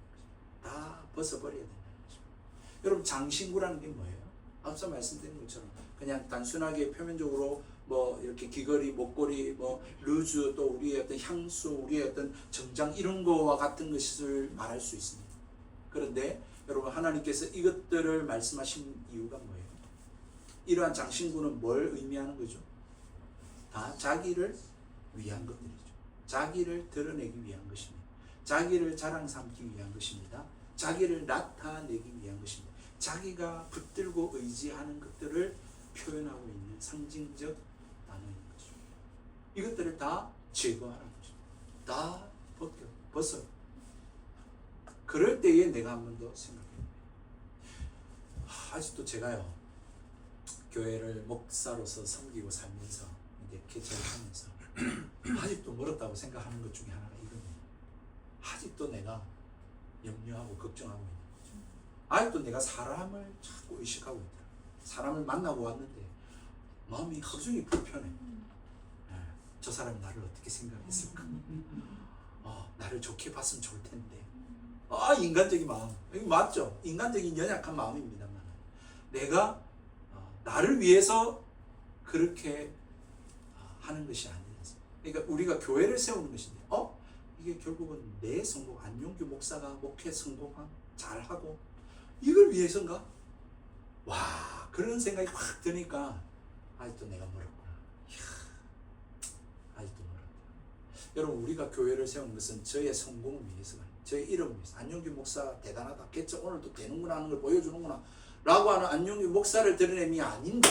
다 벗어버려야 된다는 거죠. 여러분 장신구라는 게 뭐예요? 앞서 말씀드린 것처럼 그냥 단순하게 표면적으로 뭐 이렇게 귀걸이, 목걸이, 뭐 루즈, 또 우리의 어떤 향수, 우리의 어떤 정장 이런 거와 같은 것을 말할 수 있습니다. 그런데 여러분 하나님께서 이것들을 말씀하신 이유가 뭐예요? 이러한 장신구는 뭘 의미하는 거죠? 다 자기를 위한 것들이죠. 자기를 드러내기 위한 것입니다. 자기를 자랑 삼기 위한 것입니다. 자기를 나타내기 위한 것입니다. 자기가 붙들고 의지하는 것들을 표현하고 있는 상징적 단어인 것입니다. 이것들을 다 제거하라는 거죠. 다 벗어. 그럴 때에 내가 한 번 더 생각해요. 아직도 제가요 교회를 목사로서 섬기고 살면서 이제 개척을 하면서 아직도 멀었다고 생각하는 것 중에 하나가 이겁니다. 아직도 내가 염려하고 걱정하고 있는 거죠. 아직도 내가 사람을 자꾸 의식하고 있더라. 사람을 만나고 왔는데 마음이 하루 종일 불편해. 저 사람이 나를 어떻게 생각했을까? 나를 좋게 봤으면 좋을 텐데. 인간적인 마음. 이거 맞죠? 인간적인 연약한 마음입니다만 내가 나를 위해서 그렇게 하는 것이 아니라서. 그러니까 우리가 교회를 세우는 것인데 이게 결국은 내 성공, 안용규 목사가 목회 성공하고 잘하고 이걸 위해서인가? 와, 그런 생각이 확 드니까 아직도 내가 멀었구나. 아직도 멀었다. 여러분 우리가 교회를 세우는 것은 저의 성공을 위해서가 아니에요. 저의 이름을 위해서. 안용규 목사 대단하다. 개척 오늘도 되는구나 하는 걸 보여주는구나 라고 하는 안용규 목사를 드러냄이 아닌데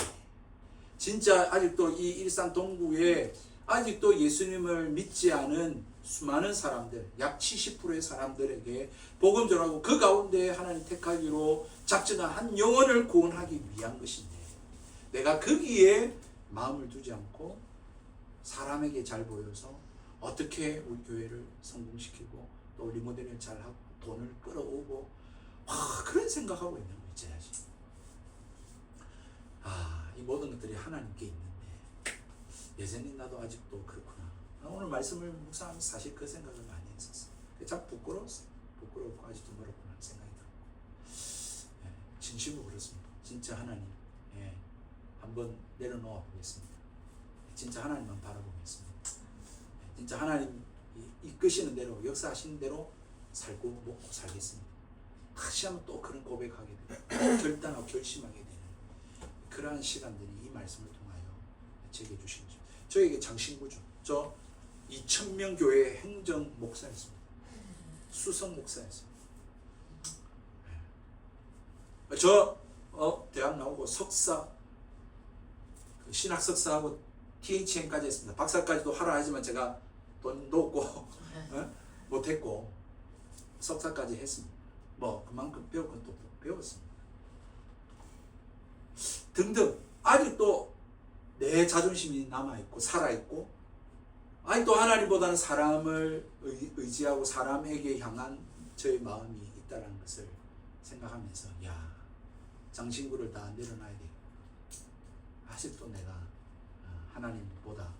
진짜 아직도 이 일산 동구에 아직도 예수님을 믿지 않은 수많은 사람들, 약 70%의 사람들에게 복음 전하고 그 가운데 하나님 택하기로 작정한 한 영혼을 구원하기 위한 것인데 내가 거기에 마음을 두지 않고 사람에게 잘 보여서 어떻게 우리 교회를 성공시키고 또 리모델링을 잘하고 돈을 끌어오고 그런 생각하고 있는 거 있어야지. 이 모든 것들이 하나님께 있는데 예전에 나도 아직도 그렇구나. 오늘 말씀을 묵상하면서 사실 그 생각을 많이 했었어요. 참 부끄러웠어요. 부끄럽고 아직도 멀었구나 하는 생각이 들었고 진심으로 그렇습니다. 진짜 하나님 한번 내려놓아 보겠습니다. 진짜 하나님만 바라보겠습니다. 진짜 하나님 이끄시는 대로 역사하시는 대로 살고 먹고 살겠습니다. 다시 한번 또 그런 고백하게 되고 또 결단하고 결심하게 되는 그러한 시간들이 이 말씀을 통하여 제게 주신 거죠. 저에게 장신구죠. 저 2000명 교회 행정 목사였습니다. 수석 목사였어요. 저 대학 나오고 석사, 신학 석사하고 THM까지 했습니다. 박사까지도 하라 하지만 제가 돈도 없고 못했고 석사까지 했습니다. 그만큼 배울 건 또 배웠습니다. 등등 아직도 내 자존심이 남아있고 살아있고 아니 또 하나님보다는 사람을 의지하고 사람에게 향한 저의 마음이 있다는 것을 생각하면서 야 장신구를 다 내려놔야 돼. 아직도 내가 하나님보다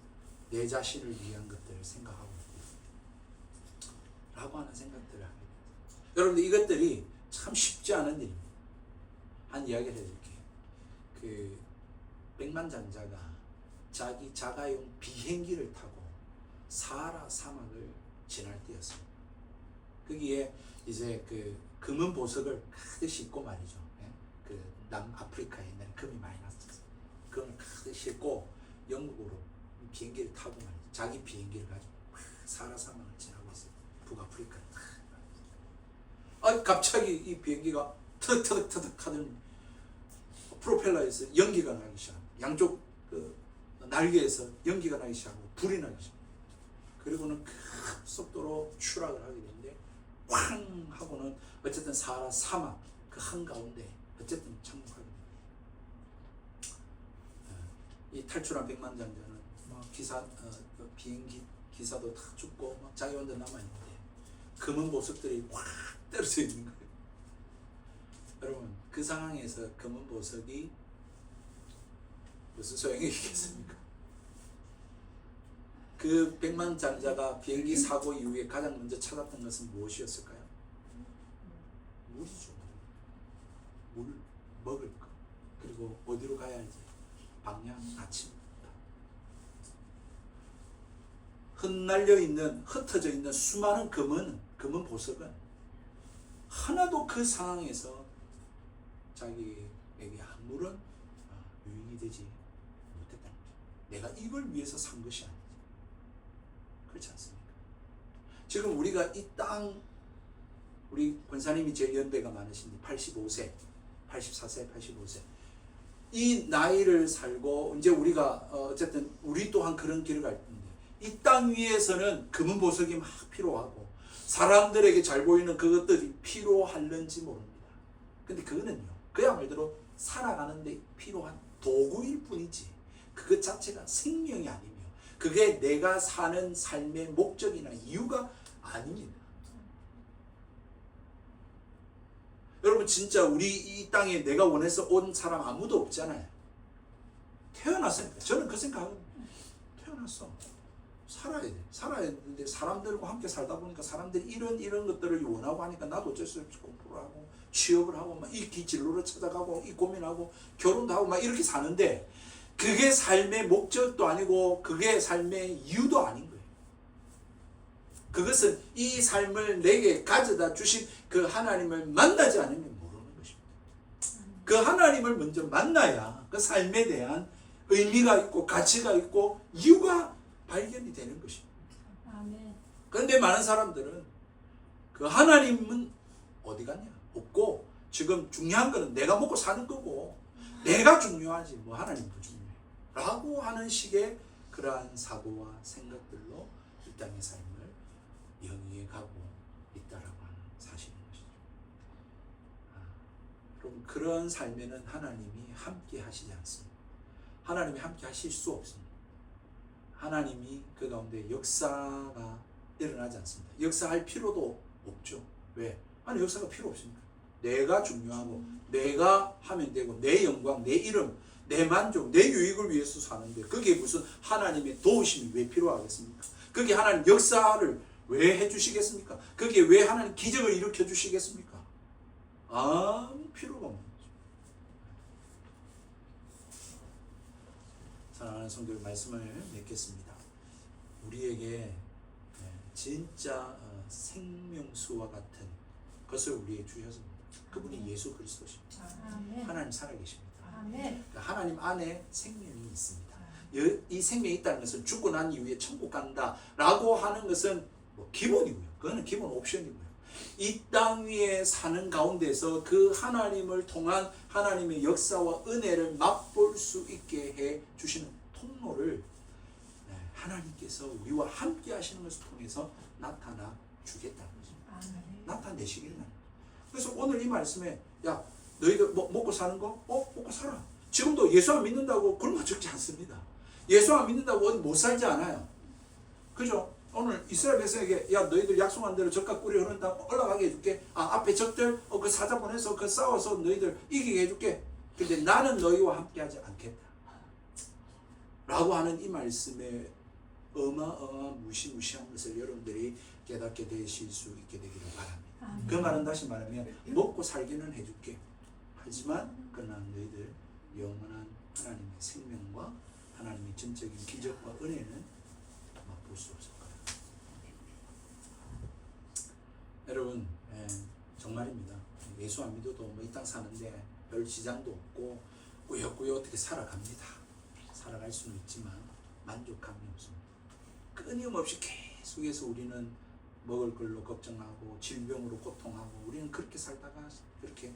내 자신을 위한 것들을 생각하고 있다 라고 하는 생각들을 하게 됩니다. 여러분들 이것들이 참 쉽지 않은 일입니다. 한 이야기를 해드릴게요. 그 백만장자가 자기 자가용 비행기를 타고 사하라 사막을 지날 때였습니다. 거기에 이제 그 금은 보석을 가득 싣고 말이죠. 그 남아프리카에 옛날에 금이 많이 났었어요. 금을 가득 싣고 영국으로 비행기를 타고 말이죠. 자기 비행기를 가지고 사하라 사막을 지나고 있어요. 북아프리카에. 갑자기 이 비행기가 터득터득 하던 프로펠러에서 연기가 나기 시작합니다. 양쪽 그 날개에서 연기가 나기 시작하고 불이 나기 시작합니다. 그리고는 큰 속도로 추락을 하게 되는데 쾅 하고는 어쨌든 사하라 사막 그 한가운데 어쨌든 착륙하게 됩니다. 이 탈출한 백만장자는 기사 비행기 기사도 다 죽고 자기 혼자 남아있는데 금은 보석들이 확 떨어져 있는 거예요. 여러분 그 상황에서 금은 보석이 무슨 소용이 있겠습니까? 그 백만장자가 비행기 사고 이후에 가장 먼저 찾았던 것은 무엇이었을까요? 물이죠. 물, 먹을 것. 그리고 어디로 가야 할지 방향, 아침입니다. 흩날려 있는, 흩어져 있는 수많은 금은 보석은 하나도 그 상황에서 자기에게 아무런 유익이 되지 못했다는 거죠. 내가 이걸 위해서 산 것이 아니지. 그렇지 않습니까? 지금 우리가 이 땅, 우리 권사님이 제일 연배가 많으신데 85세, 84세, 85세 이 나이를 살고 이제 우리가 어쨌든 우리 또한 그런 길을 갈 텐데 이 땅 위에서는 금은 보석이 막 필요하고 사람들에게 잘 보이는 그것들이 필요할는지 모릅니다. 근데 그거는요 그야말로 살아가는데 필요한 도구일 뿐이지 그것 자체가 생명이 아니며 그게 내가 사는 삶의 목적이나 이유가 아닙니다. 여러분 진짜 우리 이 땅에 내가 원해서 온 사람 아무도 없잖아요. 태어났으니까 저는 그 생각하거든요. 태어났어. 살아야 돼. 살아야 되는데 사람들과 함께 살다 보니까 사람들이 이런 것들을 원하고 하니까 나도 어쩔 수 없이 공부를 하고 취업을 하고 막 이 진로를 찾아가고 이 고민하고 결혼도 하고 막 이렇게 사는데 그게 삶의 목적도 아니고 그게 삶의 이유도 아닌 거예요. 그것은 이 삶을 내게 가져다 주신 그 하나님을 만나지 않으면 모르는 것입니다. 그 하나님을 먼저 만나야 그 삶에 대한 의미가 있고 가치가 있고 이유가 발견이 되는 것입니다. 아멘. 그런데 많은 사람들은 그 하나님은 어디 갔냐? 없고 지금 중요한 거는 내가 먹고 사는 거고 내가 중요하지 뭐 하나님도 중요해 라고 하는 식의 그러한 사고와 생각들로 이 땅의 삶을 영위해 가고 있다라고 하는 사실인 것이죠. 여러분 그런 삶에는 하나님이 함께 하시지 않습니다. 하나님이 함께 하실 수 없습니다. 하나님이 그 가운데 역사가 일어나지 않습니다. 역사할 필요도 없죠. 왜? 아니 역사가 필요 없습니까? 내가 중요하고 내가 하면 되고 내 영광, 내 이름, 내 만족, 내 유익을 위해서 사는데 그게 무슨 하나님의 도우심이 왜 필요하겠습니까? 그게 하나님 역사를 왜 해주시겠습니까? 그게 왜 하나님 기적을 일으켜 주시겠습니까? 아무 필요가 없는 거죠. 사랑하는 성도 말씀을 맺겠습니다. 우리에게 진짜 생명수와 같은 것을 우리에게 주셨습니다. 그분이 예수 그리스도십니다. 아멘. 하나님 살아계십니다. 아멘. 하나님 안에 생명이 있습니다. 이 생명이 있다는 것은 죽고 난 이후에 천국 간다라고 하는 것은 뭐 기본이고요. 그거는 기본 옵션이고요. 이 땅 위에 사는 가운데서 그 하나님을 통한 하나님의 역사와 은혜를 맛볼 수 있게 해 주시는 통로를 하나님께서 우리와 함께 하시는 것을 통해서 나타나 주겠다는 거죠. 아멘. 나타내시겠다는 거죠. 그래서 오늘 이 말씀에 너희들 먹고 사는 거? 먹고 살아. 지금도 예수 안 믿는다고 굶어 죽지 않습니다. 예수 안 믿는다고 어디 못 살지 않아요. 그죠? 오늘 이스라엘 백성에게 야 너희들 약속한 대로 젖과 꿀이 흐른다 올라가게 해줄게. 앞에 적들 그 사자 보내서 그 싸워서 너희들 이기게 해줄게. 근데 나는 너희와 함께하지 않겠다 라고 하는 이 말씀에 어마어마한 무시무시한 것을 여러분들이 깨닫게 되실 수 있게 되기를 바랍니다. 그 말은 다시 말하면 먹고 살기는 해줄게. 하지만 그러나 너희들 영원한 하나님의 생명과 하나님의 전적인 기적과 은혜는 맛볼 수 없을 거예요. 여러분 정말입니다. 예수 안 믿어도 뭐 이 땅 사는데 별 지장도 없고 꾸역꾸역 어떻게 살아갑니다. 살아갈 수는 있지만 만족감이 없습니다. 끊임없이 계속해서 우리는 먹을 걸로 걱정하고 질병으로 고통하고 우리는 그렇게 살다가 그렇게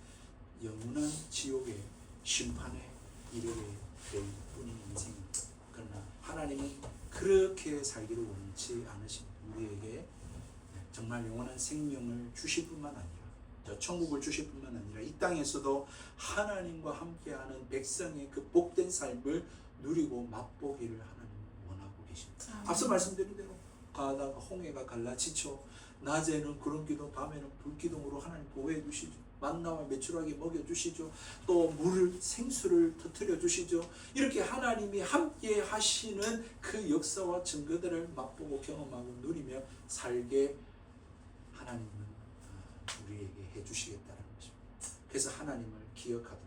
영원한 지옥의 심판에 이르게 될 뿐인 인생입니다. 그러나 하나님은 그렇게 살기를 원치 않으십니다. 우리에게 정말 영원한 생명을 주실 뿐만 아니라 저 천국을 주실 뿐만 아니라 이 땅에서도 하나님과 함께하는 백성의 그 복된 삶을 누리고 맛보기를 하나님 원하고 계십니다. 앞서 말씀드린 대로 가다가 홍해가 갈라지죠. 낮에는 구름 기둥, 밤에는 불 기둥으로 하나님 보호해 주시죠. 만나와 메추라기 먹여 주시죠. 또 물을 생수를 터뜨려 주시죠. 이렇게 하나님이 함께 하시는 그 역사와 증거들을 맛보고 경험하고 누리며 살게 하나님은 우리에게 해주시겠다는 것입니다. 그래서 하나님을 기억하도록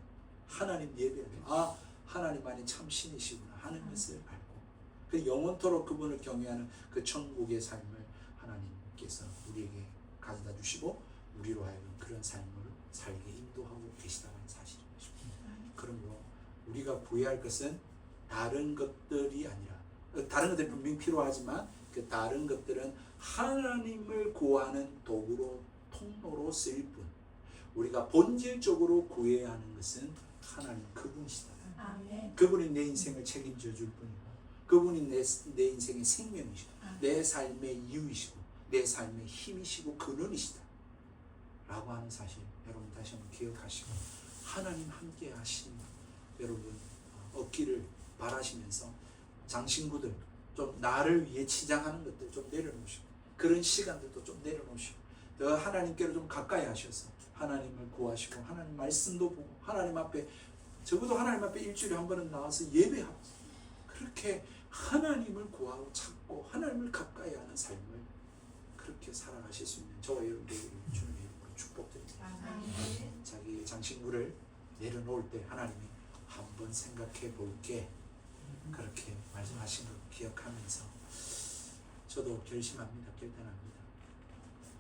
하나님 예배하도록 하나님만이 참 신이시구나 하는 것을 알고 그 영원토록 그분을 경외하는 그 천국의 삶을 하나님께서 우리에게 가져다 주시고 우리로 하여금 그런 삶을 살게 인도하고 계시다는 사실인 것입니다. 그러므로 우리가 구해야 할 것은 다른 것들이 아니라 다른 것들이 분명히 필요하지만 그 다른 것들은 하나님을 구하는 도구로 통로로 쓰일 뿐 우리가 본질적으로 구해야 하는 것은 하나님 그분이시다. 아멘. 그분이 내 인생을 책임져 줄 뿐이고 그분이 내 인생의 생명이시고 내 삶의 이유이시고 내 삶의 힘이시고 근원이시다 라고 하는 사실 여러분 다시 한번 기억하시고 하나님 함께 하신 여러분 얻기를 바라시면서 장신구들 좀 나를 위해 치장하는 것들 좀 내려놓으시고 그런 시간들도 좀 내려놓으시고 더 하나님께로 좀 가까이 하셔서 하나님을 구하시고 하나님 말씀도 보고 하나님 앞에 적어도 하나님 앞에 일주일에 한 번은 나와서 예배하고 그렇게 하나님을 구하고 찾고 하나님을 가까이 하는 삶을 그렇게 살아가실 수 있는 저와 여러분들에게 주님의 이름으로 축복드립니다. 자기 장신구를 내려놓을 때 하나님이 한번 생각해 볼게 그렇게 말씀하신 걸 기억하면서 저도 결심합니다. 결단합니다.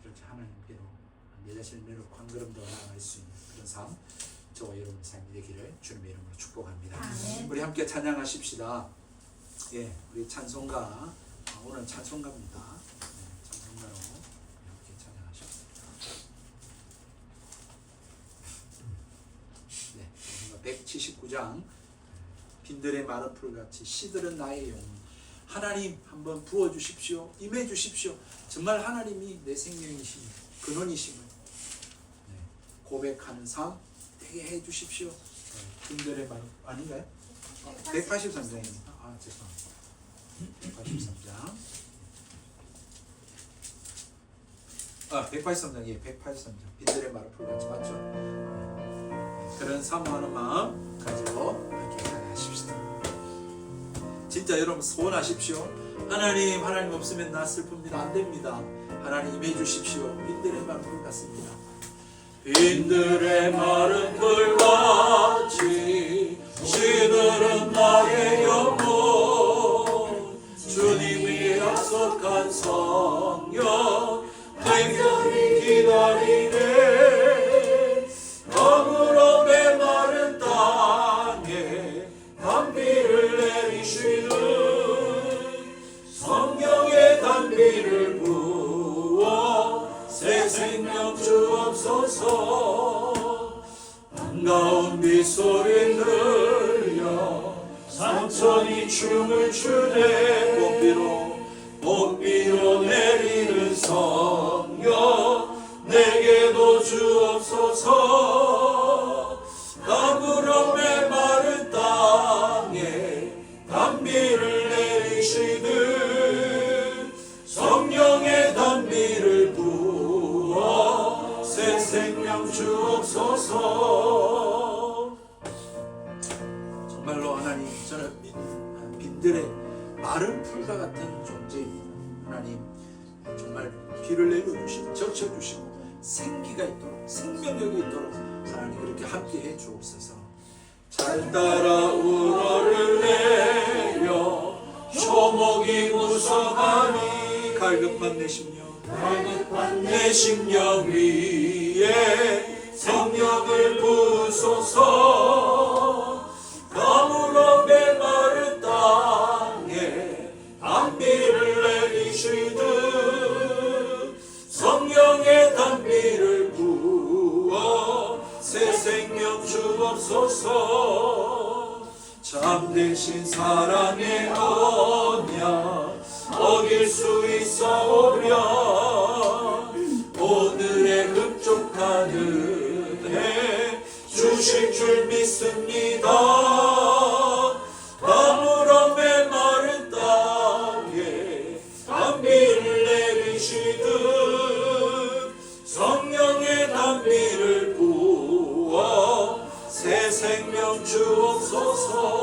그렇게 하나님께로 내 자신을 내놓고 한 걸음 더 나아갈 수 있는 그런 삶 저와 여러분의 삶이 되기를 주님의 이름으로 축복합니다. 아멘. 우리 함께 찬양하십시다. 예, 우리 찬송가 오늘 찬송가입니다. 찬송가로 함께 찬양하십시다. 네, 찬송가 179장 빈들의 마른 풀같이 시들은 나의 영혼 하나님 한번 부어주십시오. 임해주십시오. 정말 하나님이 내 생명이신 근원이심을 고백하는 삶 되게 해주십시오. 빈들의 마른 아닌가요? 183장입니다. 죄송합니다. 183장 183장 예, 183장 빈들의 마른 풀같이 맞죠? 그런 사모하는 마음 가지고 이렇게 하십시다. 진짜 여러분 소원하십시오. 하나님 없으면 나 슬픕니다. 안 됩니다. 하나님 임해 주십시오. 빈들의 마른 풀 같습니다. 빈들의 마른 풀같이 시들은 나의 영혼 주님이 약속한 성령 간절히 기다리네 아무런 메마른 땅에 단비를 내리시는 성령의 단비를 부어 새 생명 주옵소서 반가운 빗소리 들려 산천이 춤을 추네 복비로 내리는 성령 내게도 주옵소서 아무런 메마른 땅에 단비를 주옵소서. 정말로 하나님, 저는 빈들의 마른 풀과 같은 존재입니다. 하나님, 정말 비를 내려주시고 적셔주시고 생기가 있도록, 생명력이 있도록 하나님 그렇게 함께해 주옵소서. 잘 따라 우러를 내려 초목이 무성하니 갈급한 내 심령 위에 성령을 부소서. 가물어 메마른 땅에 단비를 내리시듯 성령의 단비를 부어 새 생명 주옵소서. 참되신 사랑의 언약 어길 수 있사오면 오늘의 흡족한 은혜 주실 줄 믿습니다. 가물어 메마른 땅에 단비를 내리시듯 성령의 단비를 부어 새 생명 주옵소서.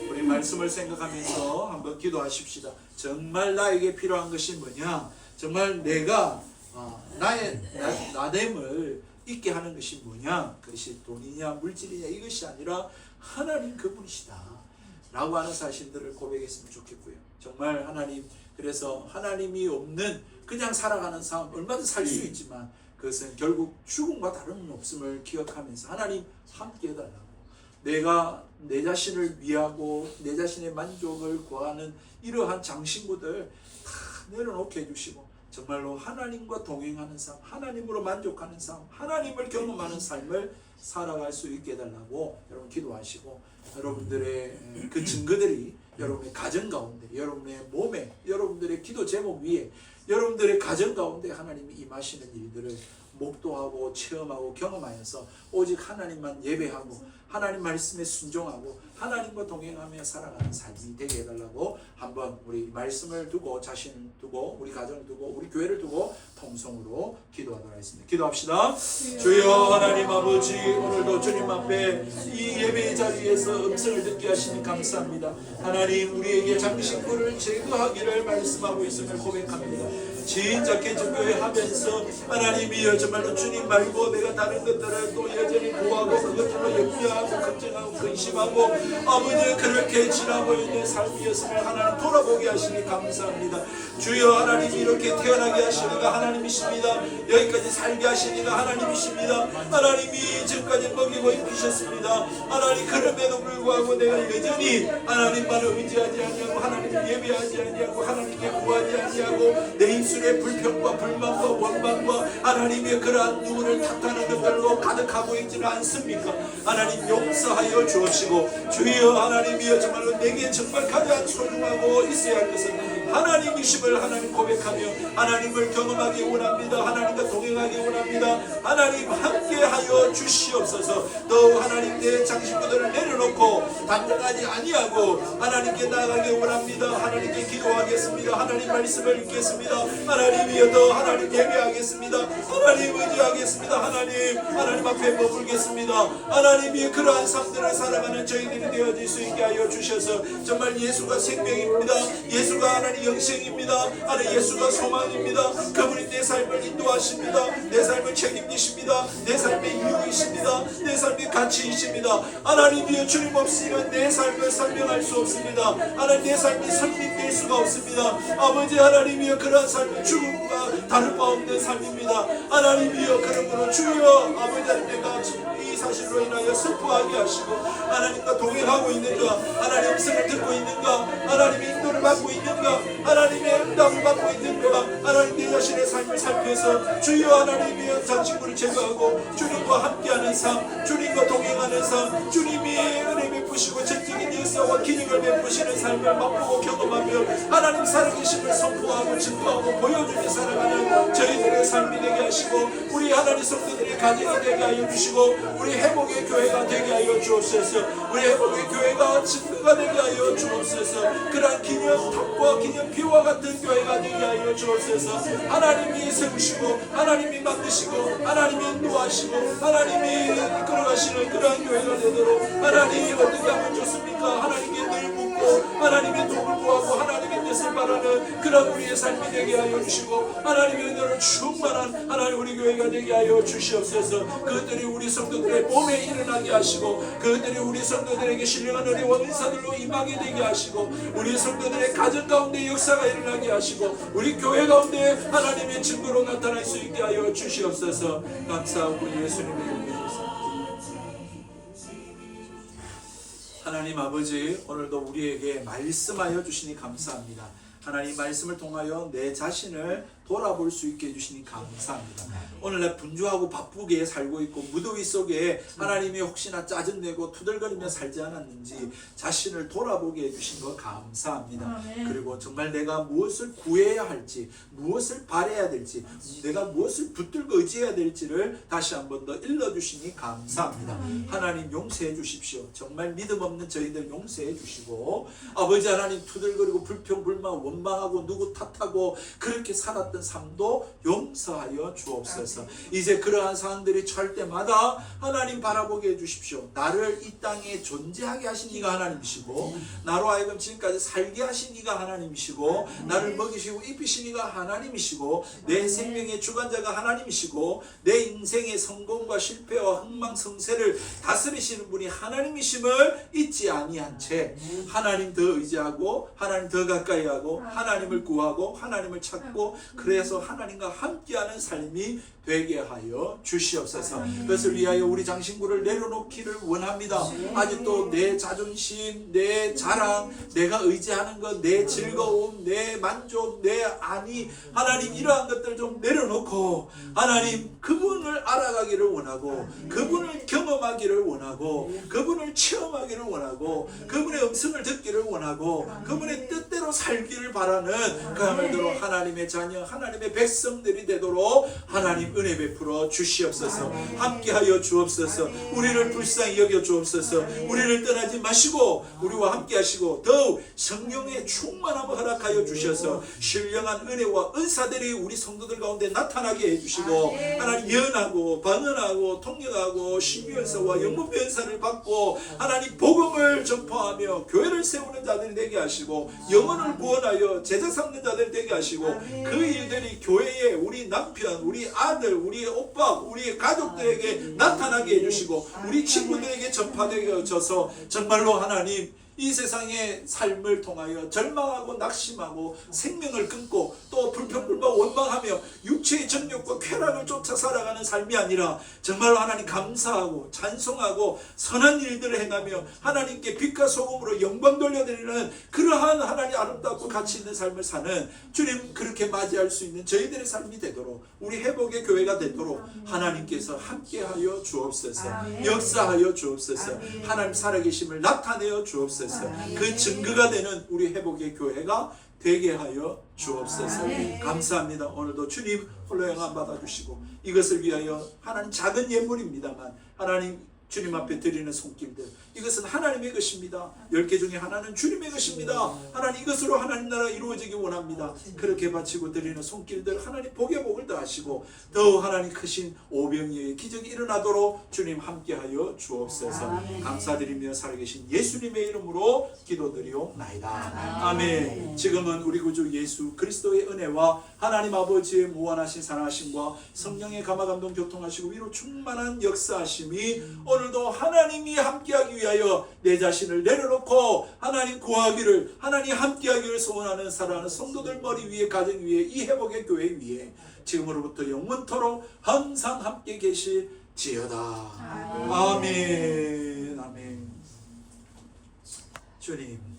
우리 말씀을 생각하면서 한번 기도하십시다. 정말 나에게 필요한 것이 뭐냐? 정말 내가 나의 나됨을 있게 하는 것이 뭐냐? 그것이 돈이냐 물질이냐 이것이 아니라 하나님 그분이시다 라고 하는 사실들을 고백했으면 좋겠고요. 정말 하나님, 그래서 하나님이 없는 그냥 살아가는 삶 얼마든지 살 수 있지만 그것은 결국 죽음과 다름없음을 기억하면서 하나님 함께 해달라고, 내가 내 자신을 위하고 내 자신의 만족을 구하는 이러한 장신구들 다 내려놓게 해주시고 정말로 하나님과 동행하는 삶, 하나님으로 만족하는 삶, 하나님을 경험하는 삶을 살아갈 수 있게 해달라고 여러분 기도하시고, 여러분들의 그 증거들이 여러분의 가정 가운데, 여러분의 몸에, 여러분들의 기도 제목 위에, 여러분들의 가정 가운데 하나님이 임하시는 일들을 목도하고 체험하고 경험하여서 오직 하나님만 예배하고 하나님 말씀에 순종하고 하나님과 동행하며 살아가는 삶이 되게 해달라고 한번 우리 말씀을 두고, 자신을 두고, 우리 가정을 두고, 우리 교회를 두고 통성으로 기도하도록 하겠습니다. 기도합시다. 주여 하나님 아버지, 오늘도 주님 앞에 이 예배의 자리에서 음성을 듣게 하시니 감사합니다. 하나님, 우리에게 장신구를 제거하기를 말씀하고 있음을 고백합니다. 진짜 개척교회 하면서 하나님이여 정말로 주님 말고 내가 다른 것들을 또 여전히 구하고 그것들로 염려하고 걱정하고 근심하고 아버지 그렇게 지나고 있는 삶이었음을 하나님 돌아보게 하시니 감사합니다. 주여 하나님, 이렇게 태어나게 하시니가 하나님이십니다. 여기까지 살게 하시니가 하나님이십니다. 하나님이 지금까지 먹이고 입히셨습니다. 하나님, 그럼에도 불구하고 내가 여전히 하나님만을 의지하지 아니하고 하나님을 예배하지 아니하고 하나님께 구하지 아니하고 내 입술에 불평과 불만과 원망과 하나님의 그러한 누구를 탓하는 것들로 가득하고 있지는 않습니까? 하나님 용서하여 주옵시고, 주여 하나님이여 정말로 내게 정말 가장 소중하고 있어야 할 것은 하나님이심을 하나님 고백하며 하나님을 경험하기 원합니다. 하나님과 동행하기 원합니다. 하나님 함께하여 주시옵소서. 더욱 하나님 내 장신구들을 내려놓고 단정하지 아니하고 하나님께 나아가기 원합니다. 하나님께 기도하겠습니다. 하나님 말씀을 읽겠습니다. 하나님이여 더 하나님 예배하겠습니다. 하나님 의지하겠습니다. 하나님 앞에 머물겠습니다. 하나님이 그러한 삶들을 살아가는 저희들이 되어질 수 있게 하여 주셔서 정말 예수가 생명입니다. 예수가 하나님 영생입니다. 하나님 예수가 소망입니다. 그분이 내 삶을 인도하십니다. 내 삶을 책임지십니다. 내 삶의 이유이십니다. 내 삶의 가치이십니다. 하나님이여 주님 없이는 내 삶을 설명할 수 없습니다. 하나님 내 삶이 설명될 수가 없습니다. 아버지 하나님이여 그러한 삶은 죽음과 다를 바 없는 삶입니다. 하나님이여 그러므로 주여 아버지 하나님, 내가 이 사실로 인하여 슬퍼하게 하시고 하나님과 동행하고 있는가, 하나님 음성을 듣고 있는가, 하나님의 인도를 받고 있는가, 하나님의 응답을 받고 있는가, 하나님 내 자신의 삶을 살펴서 주여 하나님이여 장신구를 제거하고 주님과 함께하는 삶, 주님과 동행하는 삶, 주님이 은혜 베푸시고 전적인 역사와 기능을 베푸시는 삶을 맛보고 경험하며 하나님 살아계심을 선포하고 증거하고 보여주며 살아가는 저희들의 삶이 되게 하시고 우리 하나님 성도들의 가정이 되게 하여 주시고 우리 회복의 교회가 되게 하여 주옵소서. 우리 회복의 교회가 증거가 되게 하여 주옵소서. 그러한 기념탑과 기념비와 같은 교회가 되게 하여 주옵소서. 하나님이 세우시고 하나님이 만드시고 하나님이 인도하시고 하나님이 이끌어가시는 그러한 교회가 되도록, 하나님이 어떻게 하면 좋습니까? 하나님께 늘 묻고 하나님의 도움을 구하고 하나님의 뜻을 바라는 그런 우리의 삶이 되게 하여 주시고, 하나님의 은혜로 충만한 하나님 우리 교회가 되게 하여 주시옵소서. 그들이 우리 성도들의 몸에 일어나게 하시고, 그들이 우리 성도들에게 신령한 은혜와 은사들로 임하게 되게 하시고, 우리 성도들의 가정 가운데 역사가 일어나게 하시고, 우리 교회 가운데 하나님의 증거로 나타날 수 있게 하여 주시옵소서. 감사하고 예수님의 이름으로 하나님 아버지, 오늘도 우리에게 말씀하여 주시니 감사합니다. 하나님 말씀을 통하여 내 자신을 돌아볼 수 있게 해주시니 감사합니다. 오늘날 분주하고 바쁘게 살고 있고 무더위 속에 하나님이 혹시나 짜증내고 투덜거리며 살지 않았는지 자신을 돌아보게 해주신 것 감사합니다. 그리고 정말 내가 무엇을 구해야 할지, 무엇을 바라야 될지, 내가 무엇을 붙들고 의지해야 될지를 다시 한 번 더 일러주시니 감사합니다. 하나님 용서해 주십시오. 정말 믿음 없는 저희들 용서해 주시고, 아버지 하나님 투덜거리고 불평불만 원망하고 누구 탓하고 그렇게 살았던 삶도 용서하여 주옵소서. 이제 그러한 상황들이 처할 때마다 하나님 바라보게 해주십시오. 나를 이 땅에 존재하게 하신 이가 하나님이시고, 나로 하여금 지금까지 살게 하신 이가 하나님이시고, 나를 먹이시고 입히신 이가 하나님이시고, 내 생명의 주관자가 하나님이시고, 내 인생의 성공과 실패와 흥망성쇠를 다스리시는 분이 하나님이심을 잊지 아니한 채 하나님 더 의지하고 하나님 더 가까이 하고 하나님을 구하고 하나님을 찾고, 그래서 하나님과 함께하는 삶이 되게 하여 주시옵소서. 그것을 위하여 우리 장신구를 내려놓기를 원합니다. 아직도 내 자존심, 내 자랑, 내가 의지하는 것, 내 즐거움, 내 만족, 내 안위, 하나님 이러한 것들 좀 내려놓고 하나님 그분을 알아가기를 원하고, 그분을 경험하기를 원하고, 그분을 체험하기를 원하고, 그분의 음성을 듣기를 원하고, 그분의 뜻대로 살기를 바라는 그야말로 하나님의 자녀, 하나님의 백성들이 되도록 하나님 은혜 베풀어 주시옵소서. 함께하여 주옵소서. 우리를 불쌍히 여겨 주옵소서. 우리를 떠나지 마시고 우리와 함께하시고 더욱 성령의 충만함을 허락하여 주셔서 신령한 은혜와 은사들이 우리 성도들 가운데 나타나게 해주시고, 하나님 연하고 방언하고 통역하고 신비연사와 영문변사를 받고 하나님 복음을 전파하며 교회를 세우는 자들이 되게 하시고, 영혼을 구원하여 제자 삼는 자들이 되게 하시고, 그 일들이 교회에 우리 남편, 우리 아들, 우리 오빠, 우리 가족들에게 나타나게 해주시고 우리 친구들에게 전파되게 하셔서 정말로 하나님 이 세상의 삶을 통하여 절망하고 낙심하고 생명을 끊고 또 불평불만 원망하며 육체의 정욕과 쾌락을 쫓아 살아가는 삶이 아니라 정말로 하나님 감사하고 찬송하고 선한 일들을 행하며 하나님께 빛과 소금으로 영광 돌려드리는 그러한 하나님 아름답고 가치 있는 삶을 사는 주님, 그렇게 맞이할 수 있는 저희들의 삶이 되도록, 우리 회복의 교회가 되도록 하나님께서 함께하여 주옵소서. 역사하여 주옵소서. 하나님 살아계심을 나타내어 주옵소서. 그 증거가 되는 우리 회복의 교회가 되게 하여 주옵소서. 감사합니다. 오늘도 주님 홀로 영광 받아주시고, 이것을 위하여 하나님 작은 예물입니다만 하나님 주님 앞에 드리는 손길들, 이것은 하나님의 것입니다. 10개 중에 하나는 주님의 것입니다. 하나님 이것으로 하나님 나라가 이루어지기 원합니다. 그렇게 바치고 드리는 손길들 하나님 복의 복을 더하시고 더욱 하나님 크신 오병이어의 기적이 일어나도록 주님 함께하여 주옵소서. 감사드리며 살아계신 예수님의 이름으로 기도드리옵나이다. 아멘. 지금은 우리 구주 예수 그리스도의 은혜와 하나님 아버지의 무한하신 사랑하심과 성령의 감화감동 교통하시고 위로 충만한 역사하심이 오늘도 하나님이 함께하기 위하여 내 자신을 내려놓고 하나님 구하기를, 하나님 함께하기를 소원하는 사랑하는 성도들 머리 위에, 가정 위에, 이 회복의 교회 위에 지금으로부터 영원토록 항상 함께 계실지어다. 아멘. 아멘. 주님